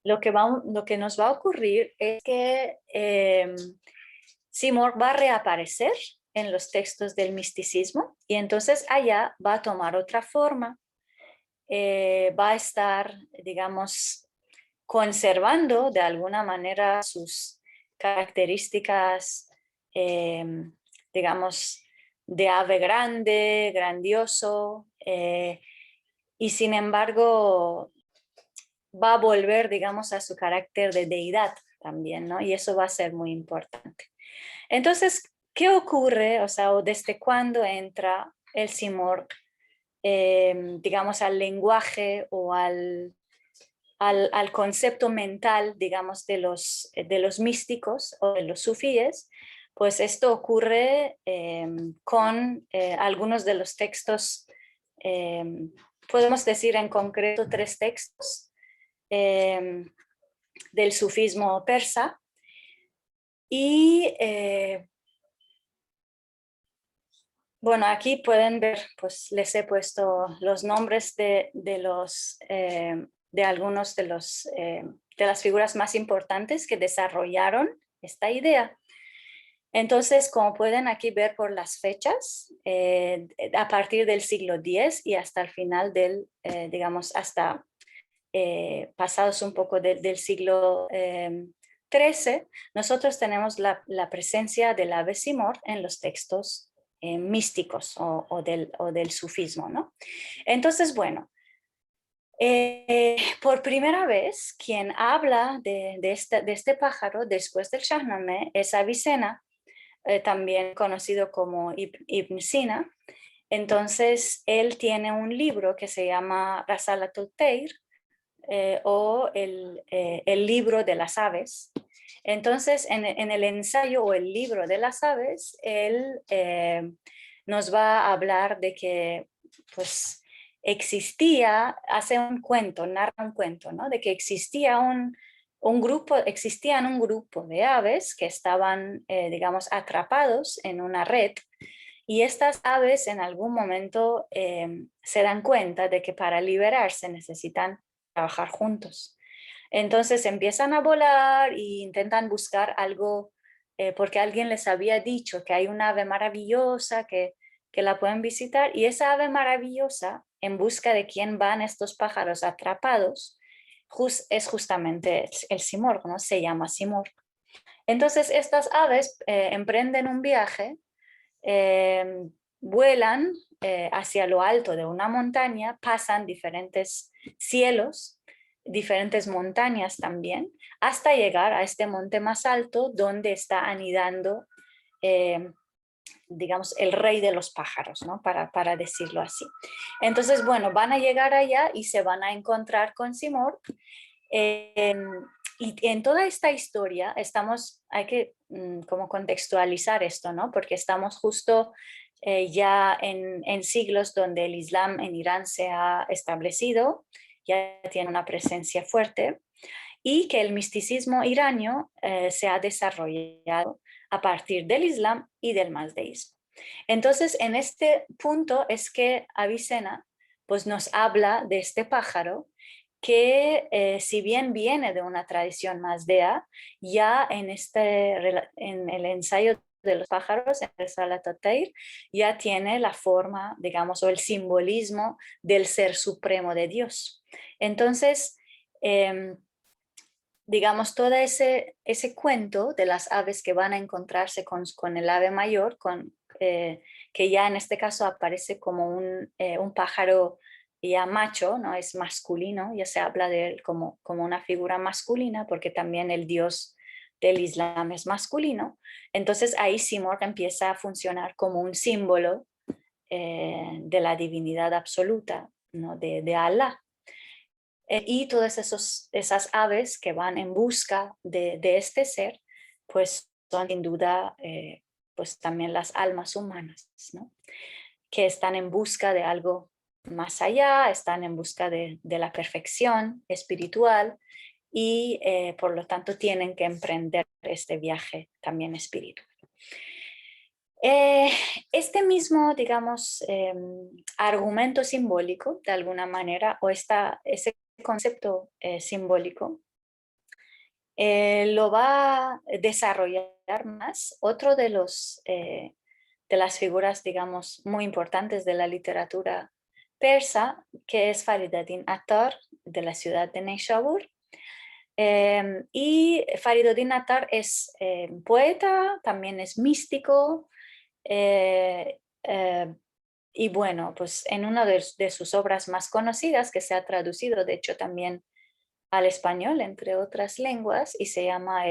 lo que nos va a ocurrir es que Simorg va a reaparecer en los textos del misticismo y entonces allá va a tomar otra forma, va a estar, digamos, conservando de alguna manera sus características, digamos, de ave grande, grandioso, y sin embargo va a volver, digamos, a su carácter de deidad también, ¿no? Y eso va a ser muy importante. Entonces, ¿qué ocurre? O sea, o desde cuándo entra el Simorg, digamos, al lenguaje o al concepto mental, digamos, de los místicos o de los sufíes? Pues esto ocurre con algunos de los textos, podemos decir en concreto 3 textos del sufismo persa. Y bueno, aquí pueden ver, pues les he puesto los nombres de algunos de las figuras más importantes que desarrollaron esta idea. Entonces, como pueden aquí ver por las fechas, a partir del siglo X y hasta el final digamos, hasta pasados un poco del siglo XIII, nosotros tenemos la presencia del ave Simorg en los textos místicos o del sufismo, ¿no? Entonces, bueno, por primera vez quien habla de este pájaro después del Shahnameh es Avicena, también conocido como Ibn Sina. Entonces, él tiene un libro que se llama Rasalatul Tayr, o el libro de las aves. Entonces, en el ensayo o el libro de las aves, él nos va a hablar de que pues existía, hace un cuento, narra un cuento, ¿no? De que existían un grupo de aves que estaban, digamos, atrapados en una red, y estas aves en algún momento se dan cuenta de que para liberarse necesitan trabajar juntos. Entonces empiezan a volar e intentan buscar algo, porque alguien les había dicho que hay una ave maravillosa que la pueden visitar, y esa ave maravillosa, en busca de quién van estos pájaros atrapados, es justamente el Simorg, ¿no? Se llama Simorg. Entonces estas aves emprenden un viaje, vuelan hacia lo alto de una montaña, pasan diferentes cielos, diferentes montañas también, hasta llegar a este monte más alto donde está anidando, digamos, el rey de los pájaros, ¿no? Para decirlo así. Entonces, bueno, van a llegar allá y se van a encontrar con Simorg. Y en toda esta historia hay que como contextualizar esto, ¿no? Porque estamos justo ya en siglos donde el Islam en Irán se ha establecido, ya tiene una presencia fuerte, y que el misticismo iranio se ha desarrollado a partir del Islam y del mazdeísmo. Entonces, en este punto es que Avicena pues, nos habla de este pájaro que si bien viene de una tradición mazdea, ya en el ensayo de los pájaros, en el Salatul Tayr, ya tiene la forma, digamos, o el simbolismo del ser supremo de Dios. Entonces, digamos, todo ese cuento de las aves que van a encontrarse con el ave mayor, que ya en este caso aparece como un pájaro ya macho, ¿no? Es masculino, ya se habla de él como una figura masculina, porque también el dios del Islam es masculino, entonces ahí Simorgh empieza a funcionar como un símbolo de la divinidad absoluta, ¿no? de Allah. Y todas esas aves que van en busca de este ser, pues son sin duda pues también las almas humanas, ¿no? Que están en busca de algo más allá, están en busca de la perfección espiritual y por lo tanto tienen que emprender este viaje también espiritual. Este mismo, digamos, argumento simbólico, de alguna manera, o ese concepto simbólico, lo va a desarrollar más otro de las figuras, digamos, muy importantes de la literatura persa, que es Fariduddin Attar, de la ciudad de Neyshabur. Y Fariduddin Attar es poeta, también es místico, y bueno, pues en una de sus obras más conocidas, que se ha traducido de hecho también al español, entre otras lenguas, y se llama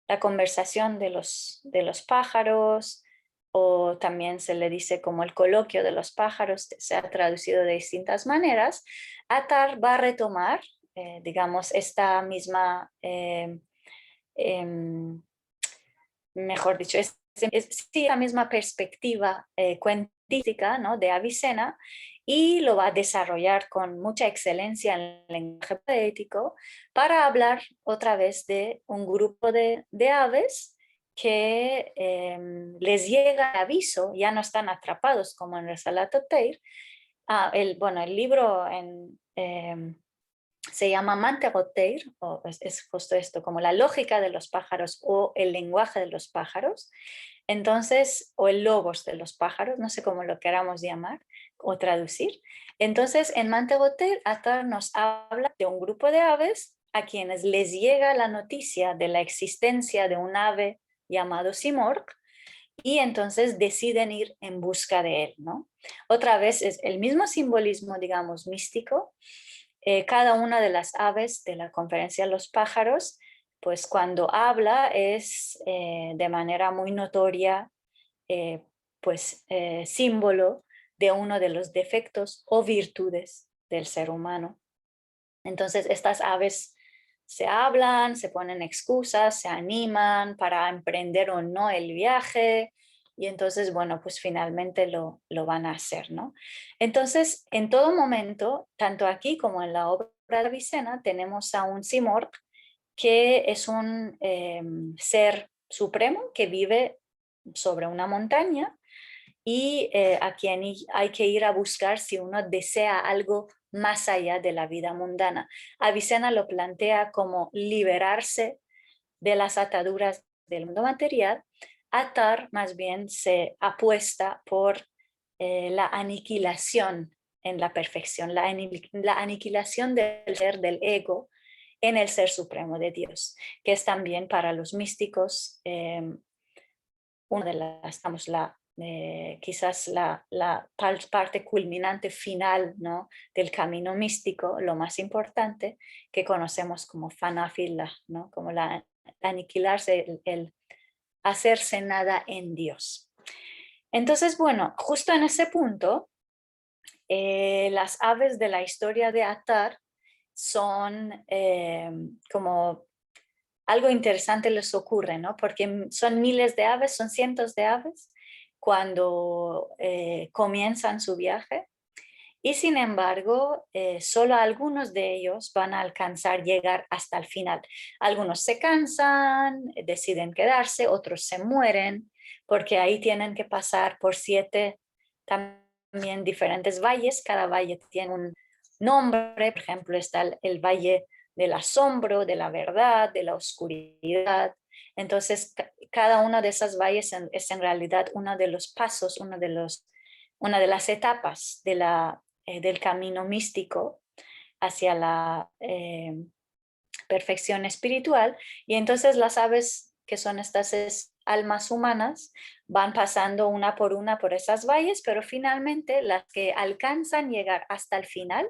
La conversación de los pájaros, o también se le dice como el coloquio de los pájaros, se ha traducido de distintas maneras. Attar va a retomar, digamos, esta misma, mejor dicho, sí, la misma perspectiva cuentística, ¿no? de Avicena, y lo va a desarrollar con mucha excelencia en el lenguaje poético para hablar otra vez de un grupo de aves que les llega el aviso, ya no están atrapados como en Risalat al-Tayr. El libro se llama Mantiq at-Tayr, o es justo esto, como la lógica de los pájaros o el lenguaje de los pájaros. Entonces, o el logos de los pájaros, no sé cómo lo queramos llamar o traducir. Entonces, en Mantiq at-Tayr, Attar nos habla de un grupo de aves a quienes les llega la noticia de la existencia de un ave llamado Simorgh, y entonces deciden ir en busca de él, ¿no? Otra vez es el mismo simbolismo, digamos, místico. Cada una de las aves de la conferencia de los pájaros, pues cuando habla es de manera muy notoria, símbolo de uno de los defectos o virtudes del ser humano. Entonces estas aves se hablan, se ponen excusas, se animan para emprender o no el viaje, y entonces, bueno, pues finalmente lo van a hacer, ¿no? Entonces, en todo momento, tanto aquí como en la obra de Avicena, tenemos a un Simorgh que es un ser supremo que vive sobre una montaña y a quien hay que ir a buscar si uno desea algo más allá de la vida mundana. Avicena lo plantea como liberarse de las ataduras del mundo material. Attar más bien se apuesta por la aniquilación en la perfección, la aniquilación del ser, del ego, en el ser supremo de Dios, que es también para los místicos una de las, quizás la parte culminante final, ¿no? del camino místico, lo más importante, que conocemos como fanafillah, ¿no? como aniquilarse, el hacerse nada en Dios. Entonces, bueno, justo en ese punto, las aves de la historia de Attar son como algo interesante les ocurre, ¿no? Porque son miles de aves, son cientos de aves cuando comienzan su viaje, y sin embargo solo algunos de ellos van a alcanzar llegar hasta el final. Algunos se cansan, deciden quedarse, otros se mueren, porque ahí tienen que pasar por 7 también diferentes valles. Cada valle tiene un nombre. Por ejemplo, está el valle del asombro, de la verdad, de la oscuridad. Entonces, cada una de esas valles es en realidad uno de los pasos, una de las etapas del camino místico hacia la perfección espiritual. Y entonces las aves, que son estas almas humanas, van pasando una por esas valles, pero finalmente las que alcanzan llegar hasta el final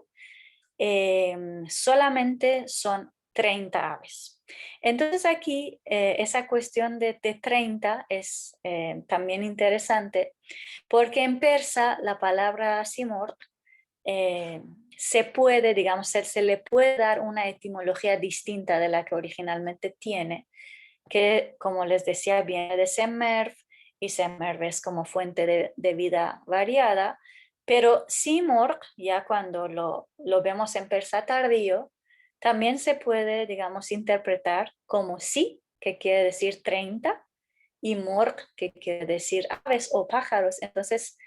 solamente son 30 aves. Entonces aquí esa cuestión de 30 es también interesante porque en persa la palabra simort se puede, digamos, se le puede dar una etimología distinta de la que originalmente tiene, que como les decía viene de Semerv y Semerv es como fuente de vida variada, pero Simorg, ya cuando lo vemos en persa tardío, también se puede, digamos, interpretar como sí, que quiere decir 30, y morg, que quiere decir aves o pájaros. Entonces,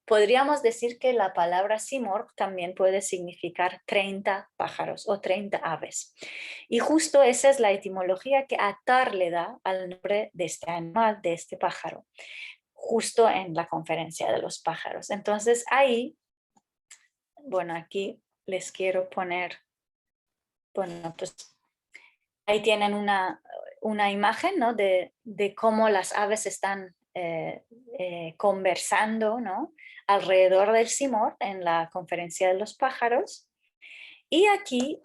podríamos decir que la palabra simorg también puede significar 30 pájaros o 30 aves. Y justo esa es la etimología que Attar le da al nombre de este animal, de este pájaro, justo en la conferencia de los pájaros. Entonces ahí, bueno, aquí les quiero poner, bueno, pues ahí tienen una imagen, ¿no? de cómo las aves están conversando, ¿no? Alrededor del simor en la conferencia de los pájaros. Y aquí,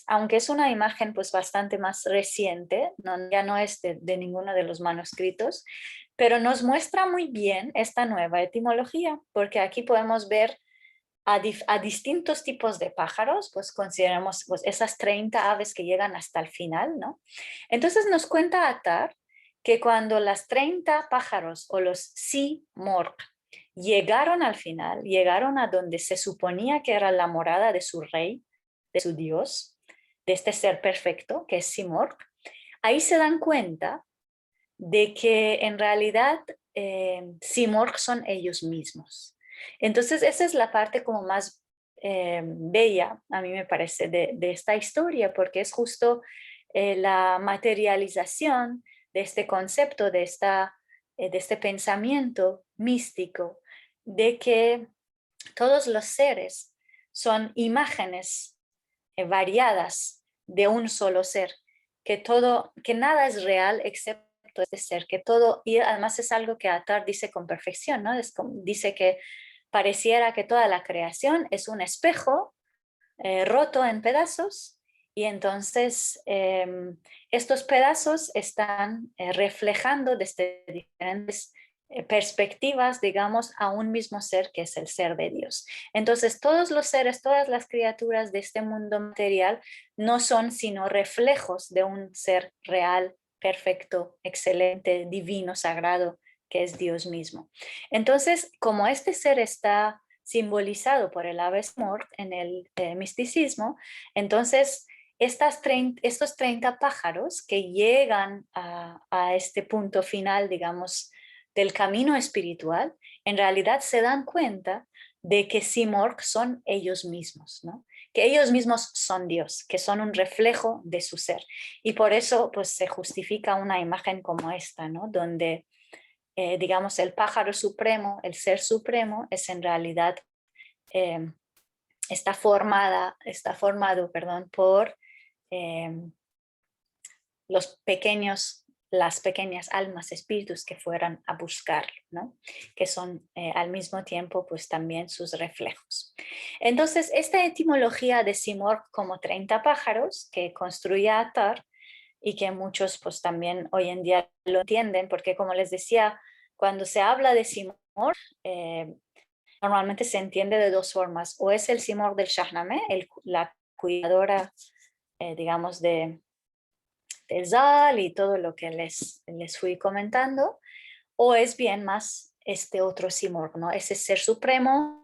aunque es una imagen pues bastante más reciente, ya no es de ninguno de los manuscritos, pero nos muestra muy bien esta nueva etimología, porque aquí podemos ver a distintos tipos de pájaros, pues consideramos pues, esas 30 aves que llegan hasta el final, ¿no? Entonces nos cuenta Attar que cuando las 30 pájaros o los simorg llegaron al final, llegaron a donde se suponía que era la morada de su rey, de su dios, de este ser perfecto que es Simorg, ahí se dan cuenta de que en realidad Simorg son ellos mismos. Entonces esa es la parte como más bella, a mí me parece, de esta historia, porque es justo la materialización de este concepto, de este pensamiento místico, de que todos los seres son imágenes variadas de un solo ser, que nada es real excepto este ser, que todo, y además es algo que Attar dice con perfección, ¿no? Dice que pareciera que toda la creación es un espejo roto en pedazos y entonces estos pedazos están reflejando desde diferentes perspectivas, digamos, a un mismo ser que es el ser de Dios. Entonces, todos los seres, todas las criaturas de este mundo material no son sino reflejos de un ser real, perfecto, excelente, divino, sagrado, que es Dios mismo. Entonces, como este ser está simbolizado por el ave Smort en el misticismo, entonces estos 30 pájaros que llegan a este punto final, digamos, del camino espiritual, en realidad se dan cuenta de que Simorg son ellos mismos, ¿no? Que ellos mismos son Dios, que son un reflejo de su ser. Y por eso pues, se justifica una imagen como esta, ¿no? Donde, digamos, el pájaro supremo, el ser supremo, es en realidad, eh, está formado, perdón, por eh, las pequeñas almas, espíritus que fueran a buscarlo, ¿no? Que son al mismo tiempo pues también sus reflejos. Entonces, esta etimología de Simorg como 30 pájaros que construía Attar y que muchos pues también hoy en día lo entienden, porque como les decía, cuando se habla de Simorg, normalmente se entiende de dos formas, o es el Simorg del Shahnameh, la cuidadora, digamos, de Zal y todo lo que les fui comentando, o es bien más este otro Simorg, ¿no? Ese ser supremo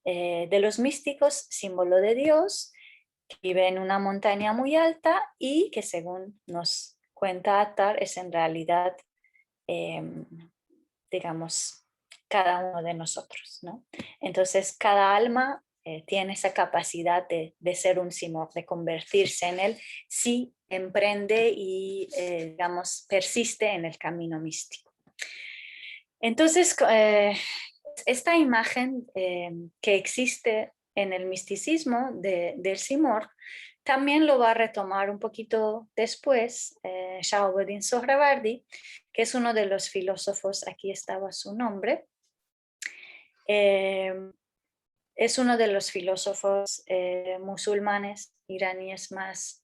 de los místicos, símbolo de Dios, que vive en una montaña muy alta y que según nos cuenta Attar es en realidad, digamos, cada uno de nosotros, ¿no? Entonces cada alma tiene esa capacidad de ser un Simorg, de convertirse en él si emprende y, digamos, persiste en el camino místico. Entonces, esta imagen que existe en el misticismo del Simorg también lo va a retomar un poquito después Shahabuddin Sohrawardi, que es uno de los filósofos, aquí estaba su nombre, es uno de los filósofos musulmanes iraníes más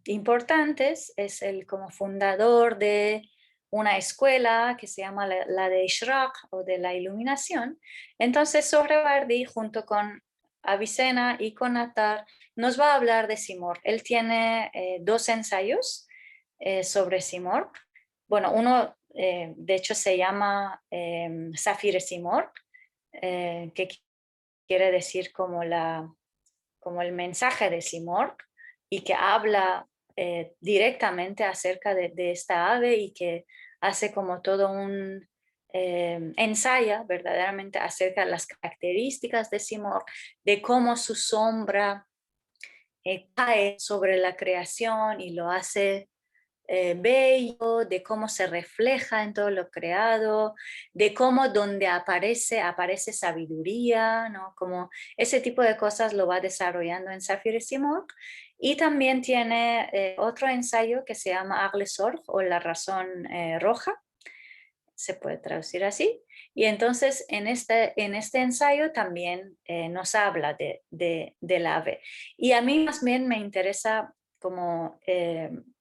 importantes. Es el como fundador de una escuela que se llama la de Ishraq o de la iluminación. Entonces Sohrawardi junto con Avicenna y con Attar nos va a hablar de Simorgh. Él tiene 2 ensayos sobre Simorgh. Bueno, uno de hecho se llama Zafir Simorgh, que quiere decir como el mensaje de Simorgh, y que habla directamente acerca de esta ave y que hace como todo un ensaya verdaderamente acerca de las características de Simorgh, de cómo su sombra cae sobre la creación y lo hace bello, de cómo se refleja en todo lo creado, de cómo donde aparece sabiduría, ¿no? Como ese tipo de cosas lo va desarrollando en Zafir y Simorgh. Y también tiene otro ensayo que se llama Agle Sorg o La razón roja, se puede traducir así. Y entonces en este ensayo también nos habla del ave. Y a mí más bien me interesa como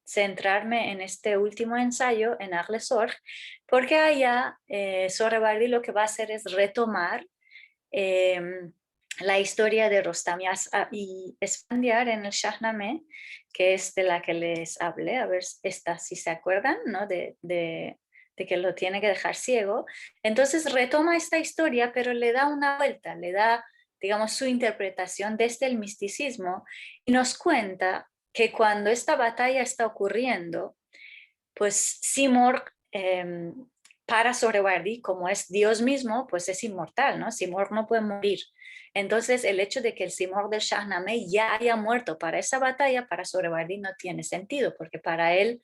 centrarme en este último ensayo, en Agle Sorg, porque allá Sohrawardi lo que va a hacer es retomar la historia de Rostam y Esfandiar en el Shahnameh, que es de la que les hablé, a ver si se acuerdan, ¿no? de que lo tiene que dejar ciego. Entonces retoma esta historia, pero le da una vuelta, le da, digamos, su interpretación desde el misticismo y nos cuenta que cuando esta batalla está ocurriendo, pues Simorgh, para Sohrawardi, como es Dios mismo, pues es inmortal, ¿no? Simorgh no puede morir. Entonces el hecho de que el Simorgh del Shahnameh ya haya muerto para esa batalla, para Sohrawardi no tiene sentido, porque para él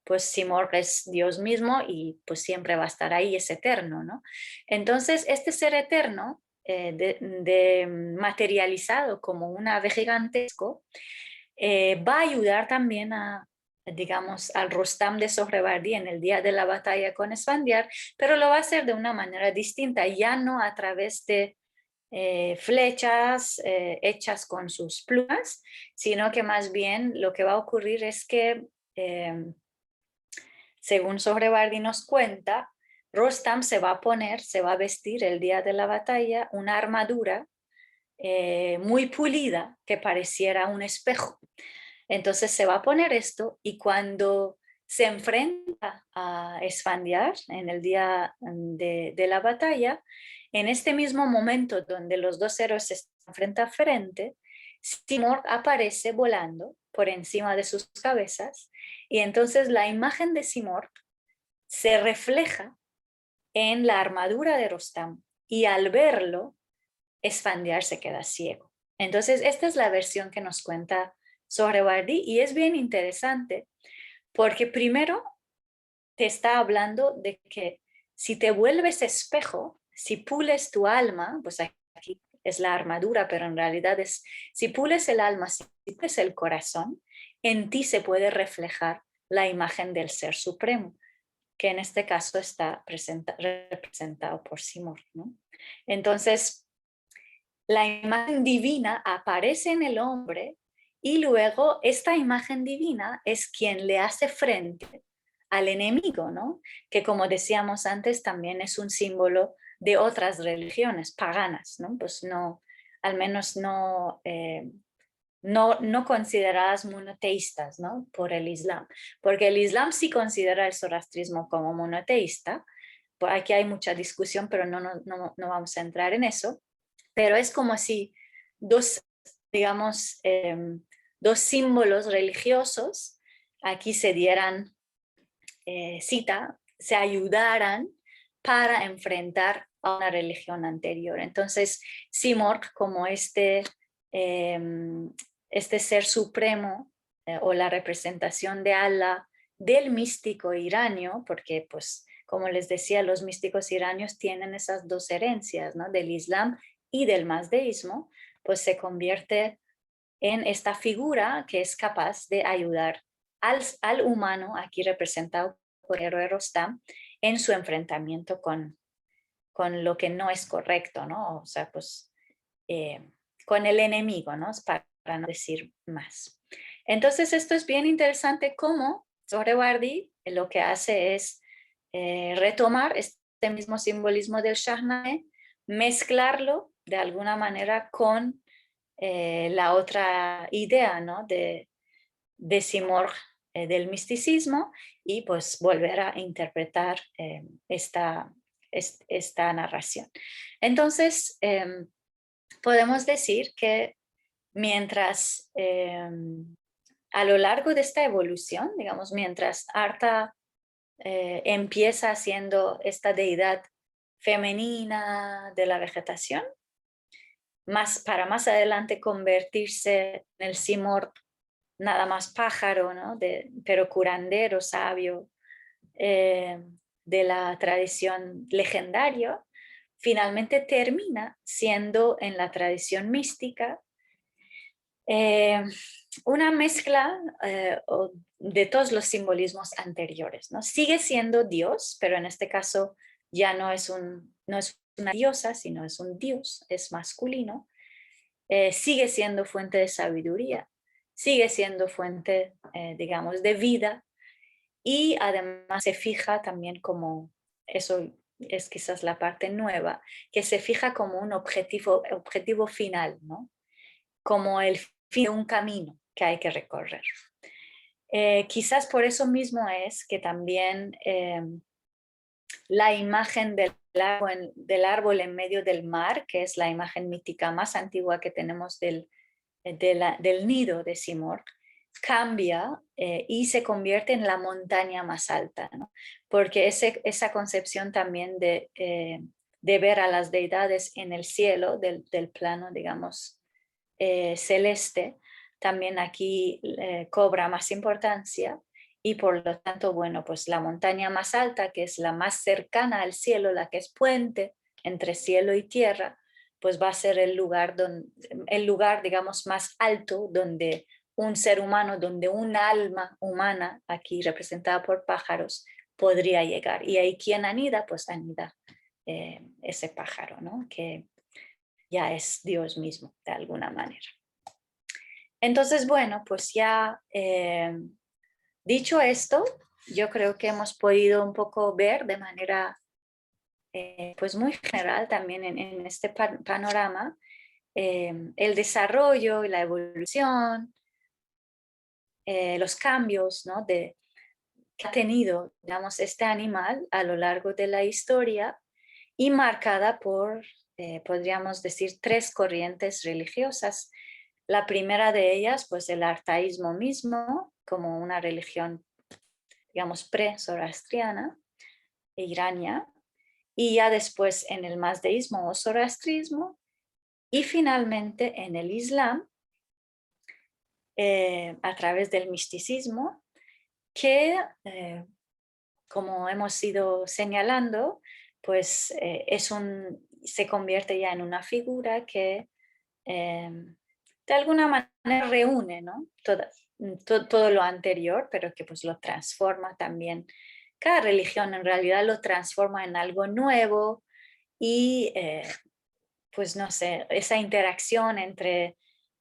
pues Simorgh es Dios mismo y pues siempre va a estar ahí, es eterno, ¿no? Entonces este ser eterno, materializado como un ave gigantesco, va a ayudar también digamos, al Rostam de Sohrawardi en el día de la batalla con Esfandiar, pero lo va a hacer de una manera distinta, ya no a través de flechas hechas con sus plumas, sino que más bien lo que va a ocurrir es que según Sohrawardi nos cuenta, Rostam se va a vestir el día de la batalla una armadura muy pulida que pareciera un espejo. Entonces se va a poner esto y cuando se enfrenta a Esfandiar en el día de la batalla, en este mismo momento donde los dos héroes están frente a frente, Simorgh aparece volando por encima de sus cabezas y entonces la imagen de Simorgh se refleja en la armadura de Rostam y al verlo, Esfandiar se queda ciego. Entonces esta es la versión que nos cuenta Sohrawardi y es bien interesante porque primero te está hablando de que si te vuelves espejo, si pules tu alma, pues aquí es la armadura, pero en realidad es, si pules el alma, si pules el corazón, en ti se puede reflejar la imagen del Ser Supremo, que en este caso está representado por Simorgh, ¿no? Entonces, la imagen divina aparece en el hombre y luego esta imagen divina es quien le hace frente al enemigo, ¿no? Que como decíamos antes también es un símbolo de otras religiones paganas, ¿no? Pues no, al menos no consideradas monoteístas, ¿no? Por el Islam, porque el Islam sí considera el zoroastrismo como monoteísta. Pues aquí hay mucha discusión, pero no vamos a entrar en eso, pero es como si dos, digamos, dos símbolos religiosos aquí se dieran cita, se ayudaran para enfrentar a una religión anterior. Entonces, Simorgh, como este ser supremo o la representación de Allah del místico iranio, porque pues como les decía, los místicos iranios tienen esas dos herencias, ¿no? Del Islam y del mazdeísmo, pues se convierte en esta figura que es capaz de ayudar al humano, aquí representado por el héroe Rostam, en su enfrentamiento con lo que no es correcto, ¿no? O sea, pues con el enemigo, ¿no? Para no decir más. Entonces esto es bien interesante cómo Sohrawardi lo que hace es retomar este mismo simbolismo del Shahnameh, mezclarlo de alguna manera con la otra idea, ¿no? de Simorgh, del misticismo, y pues volver a interpretar esta narración. Entonces, podemos decir que mientras a lo largo de esta evolución, digamos, mientras Arta empieza siendo esta deidad femenina de la vegetación, para más adelante convertirse en el Simorgh nada más pájaro, ¿no? Pero curandero, sabio, de la tradición legendaria, finalmente termina siendo en la tradición mística una mezcla de todos los simbolismos anteriores, ¿no? Sigue siendo Dios, pero en este caso ya no es una diosa, sino es un dios, es masculino. Sigue siendo fuente de sabiduría, sigue siendo fuente, digamos, de vida, y además se fija también como, eso es quizás la parte nueva, que se fija como un objetivo final, ¿no? Como el fin de un camino que hay que recorrer. Quizás por eso mismo es que también la imagen del árbol en medio del mar, que es la imagen mítica más antigua que tenemos del nido de Simorgh, cambia y se convierte en la montaña más alta, ¿no? Porque esa concepción también de ver a las deidades en el cielo, del plano, digamos, celeste, también aquí cobra más importancia, y por lo tanto, bueno, pues la montaña más alta, que es la más cercana al cielo, la que es puente entre cielo y tierra, pues va a ser el lugar, digamos, más alto donde un ser humano, donde un alma humana, aquí representada por pájaros, podría llegar. Y ahí, ¿quién anida? Pues anida ese pájaro, ¿no? Que ya es Dios mismo, de alguna manera. Entonces, bueno, pues ya dicho esto, yo creo que hemos podido un poco ver de manera pues muy general también en este panorama el desarrollo y la evolución, los cambios, ¿no? que ha tenido, digamos, este animal a lo largo de la historia, y marcada por, podríamos decir, tres corrientes religiosas. La primera de ellas, pues el artaísmo mismo, como una religión, digamos, pre-zoroastriana e irania, y ya después en el mazdeísmo o zoroastrismo, y finalmente en el Islam, a través del misticismo, que, como hemos ido señalando, pues se convierte ya en una figura que de alguna manera reúne, ¿no? Todo lo anterior, pero que pues lo transforma también. Cada religión en realidad lo transforma en algo nuevo, y pues no sé, esa interacción entre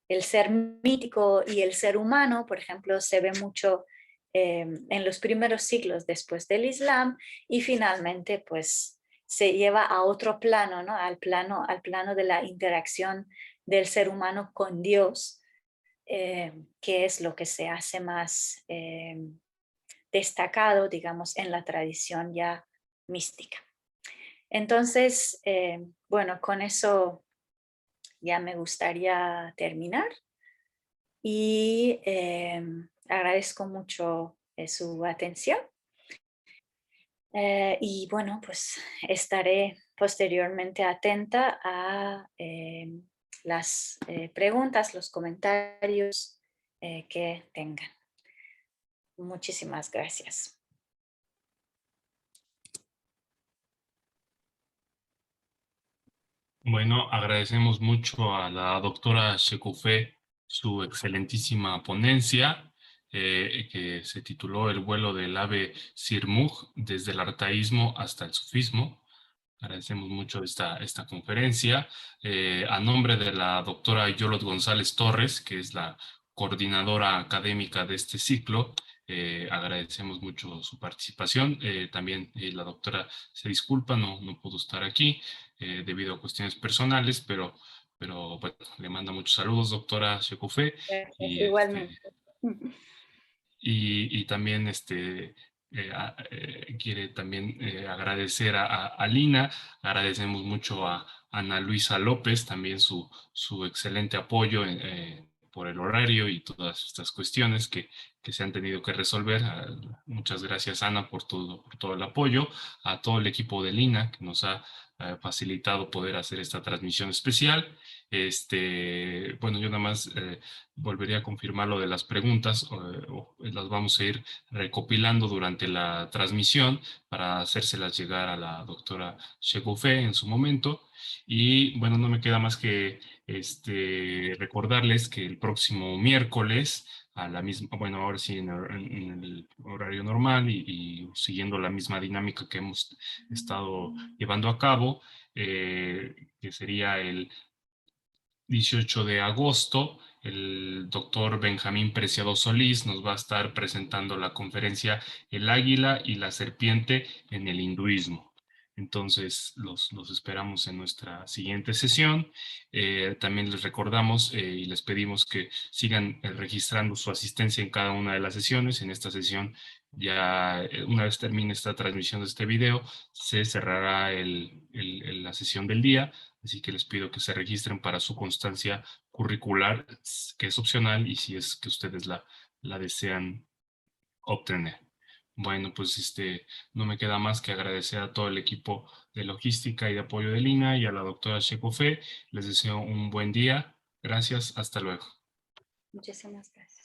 el ser mítico y el ser humano, por ejemplo, se ve mucho en los primeros siglos después del Islam, y finalmente pues se lleva a otro plano, ¿no? al plano de la interacción del ser humano con Dios, que es lo que se hace más destacado, digamos, en la tradición ya mística. Entonces, bueno, con eso ya me gustaría terminar, y agradezco mucho su atención. Y bueno, pues estaré posteriormente atenta a las preguntas, los comentarios que tengan. Muchísimas gracias. Bueno, agradecemos mucho a la doctora Shekufé su excelentísima ponencia, que se tituló El vuelo del ave Sirmugh desde el artaísmo hasta el sufismo. Agradecemos mucho esta conferencia. A nombre de la doctora Yolot González Torres, que es la coordinadora académica de este ciclo. Agradecemos mucho su participación. También la doctora se disculpa, no pudo estar aquí debido a cuestiones personales, pero bueno, le manda muchos saludos, doctora Shekufé, Gracias, y, igualmente. y también quiere también agradecer a Lina. Agradecemos mucho a Ana Luisa López, también su excelente apoyo por el horario y todas estas cuestiones que se han tenido que resolver. Muchas gracias, Ana, por todo el apoyo. A todo el equipo de Lina que nos ha facilitado poder hacer esta transmisión especial. Bueno, yo nada más volvería a confirmar lo de las preguntas, las vamos a ir recopilando durante la transmisión para hacérselas llegar a la doctora Shekufé en su momento. Y bueno, no me queda más que recordarles que el próximo miércoles a la misma, bueno, ahora sí en el horario normal y siguiendo la misma dinámica que hemos estado llevando a cabo, que sería el 18 de agosto, el doctor Benjamín Preciado Solís nos va a estar presentando la conferencia El águila y la serpiente en el hinduismo. Entonces, los esperamos en nuestra siguiente sesión. También les recordamos y les pedimos que sigan registrando su asistencia en cada una de las sesiones. En esta sesión, ya una vez termine esta transmisión de este video, se cerrará la sesión del día. Así que les pido que se registren para su constancia curricular, que es opcional y si es que ustedes la desean obtener. Bueno, pues no me queda más que agradecer a todo el equipo de logística y de apoyo de Lina y a la doctora Shekufé. Les deseo un buen día. Gracias. Hasta luego. Muchísimas gracias.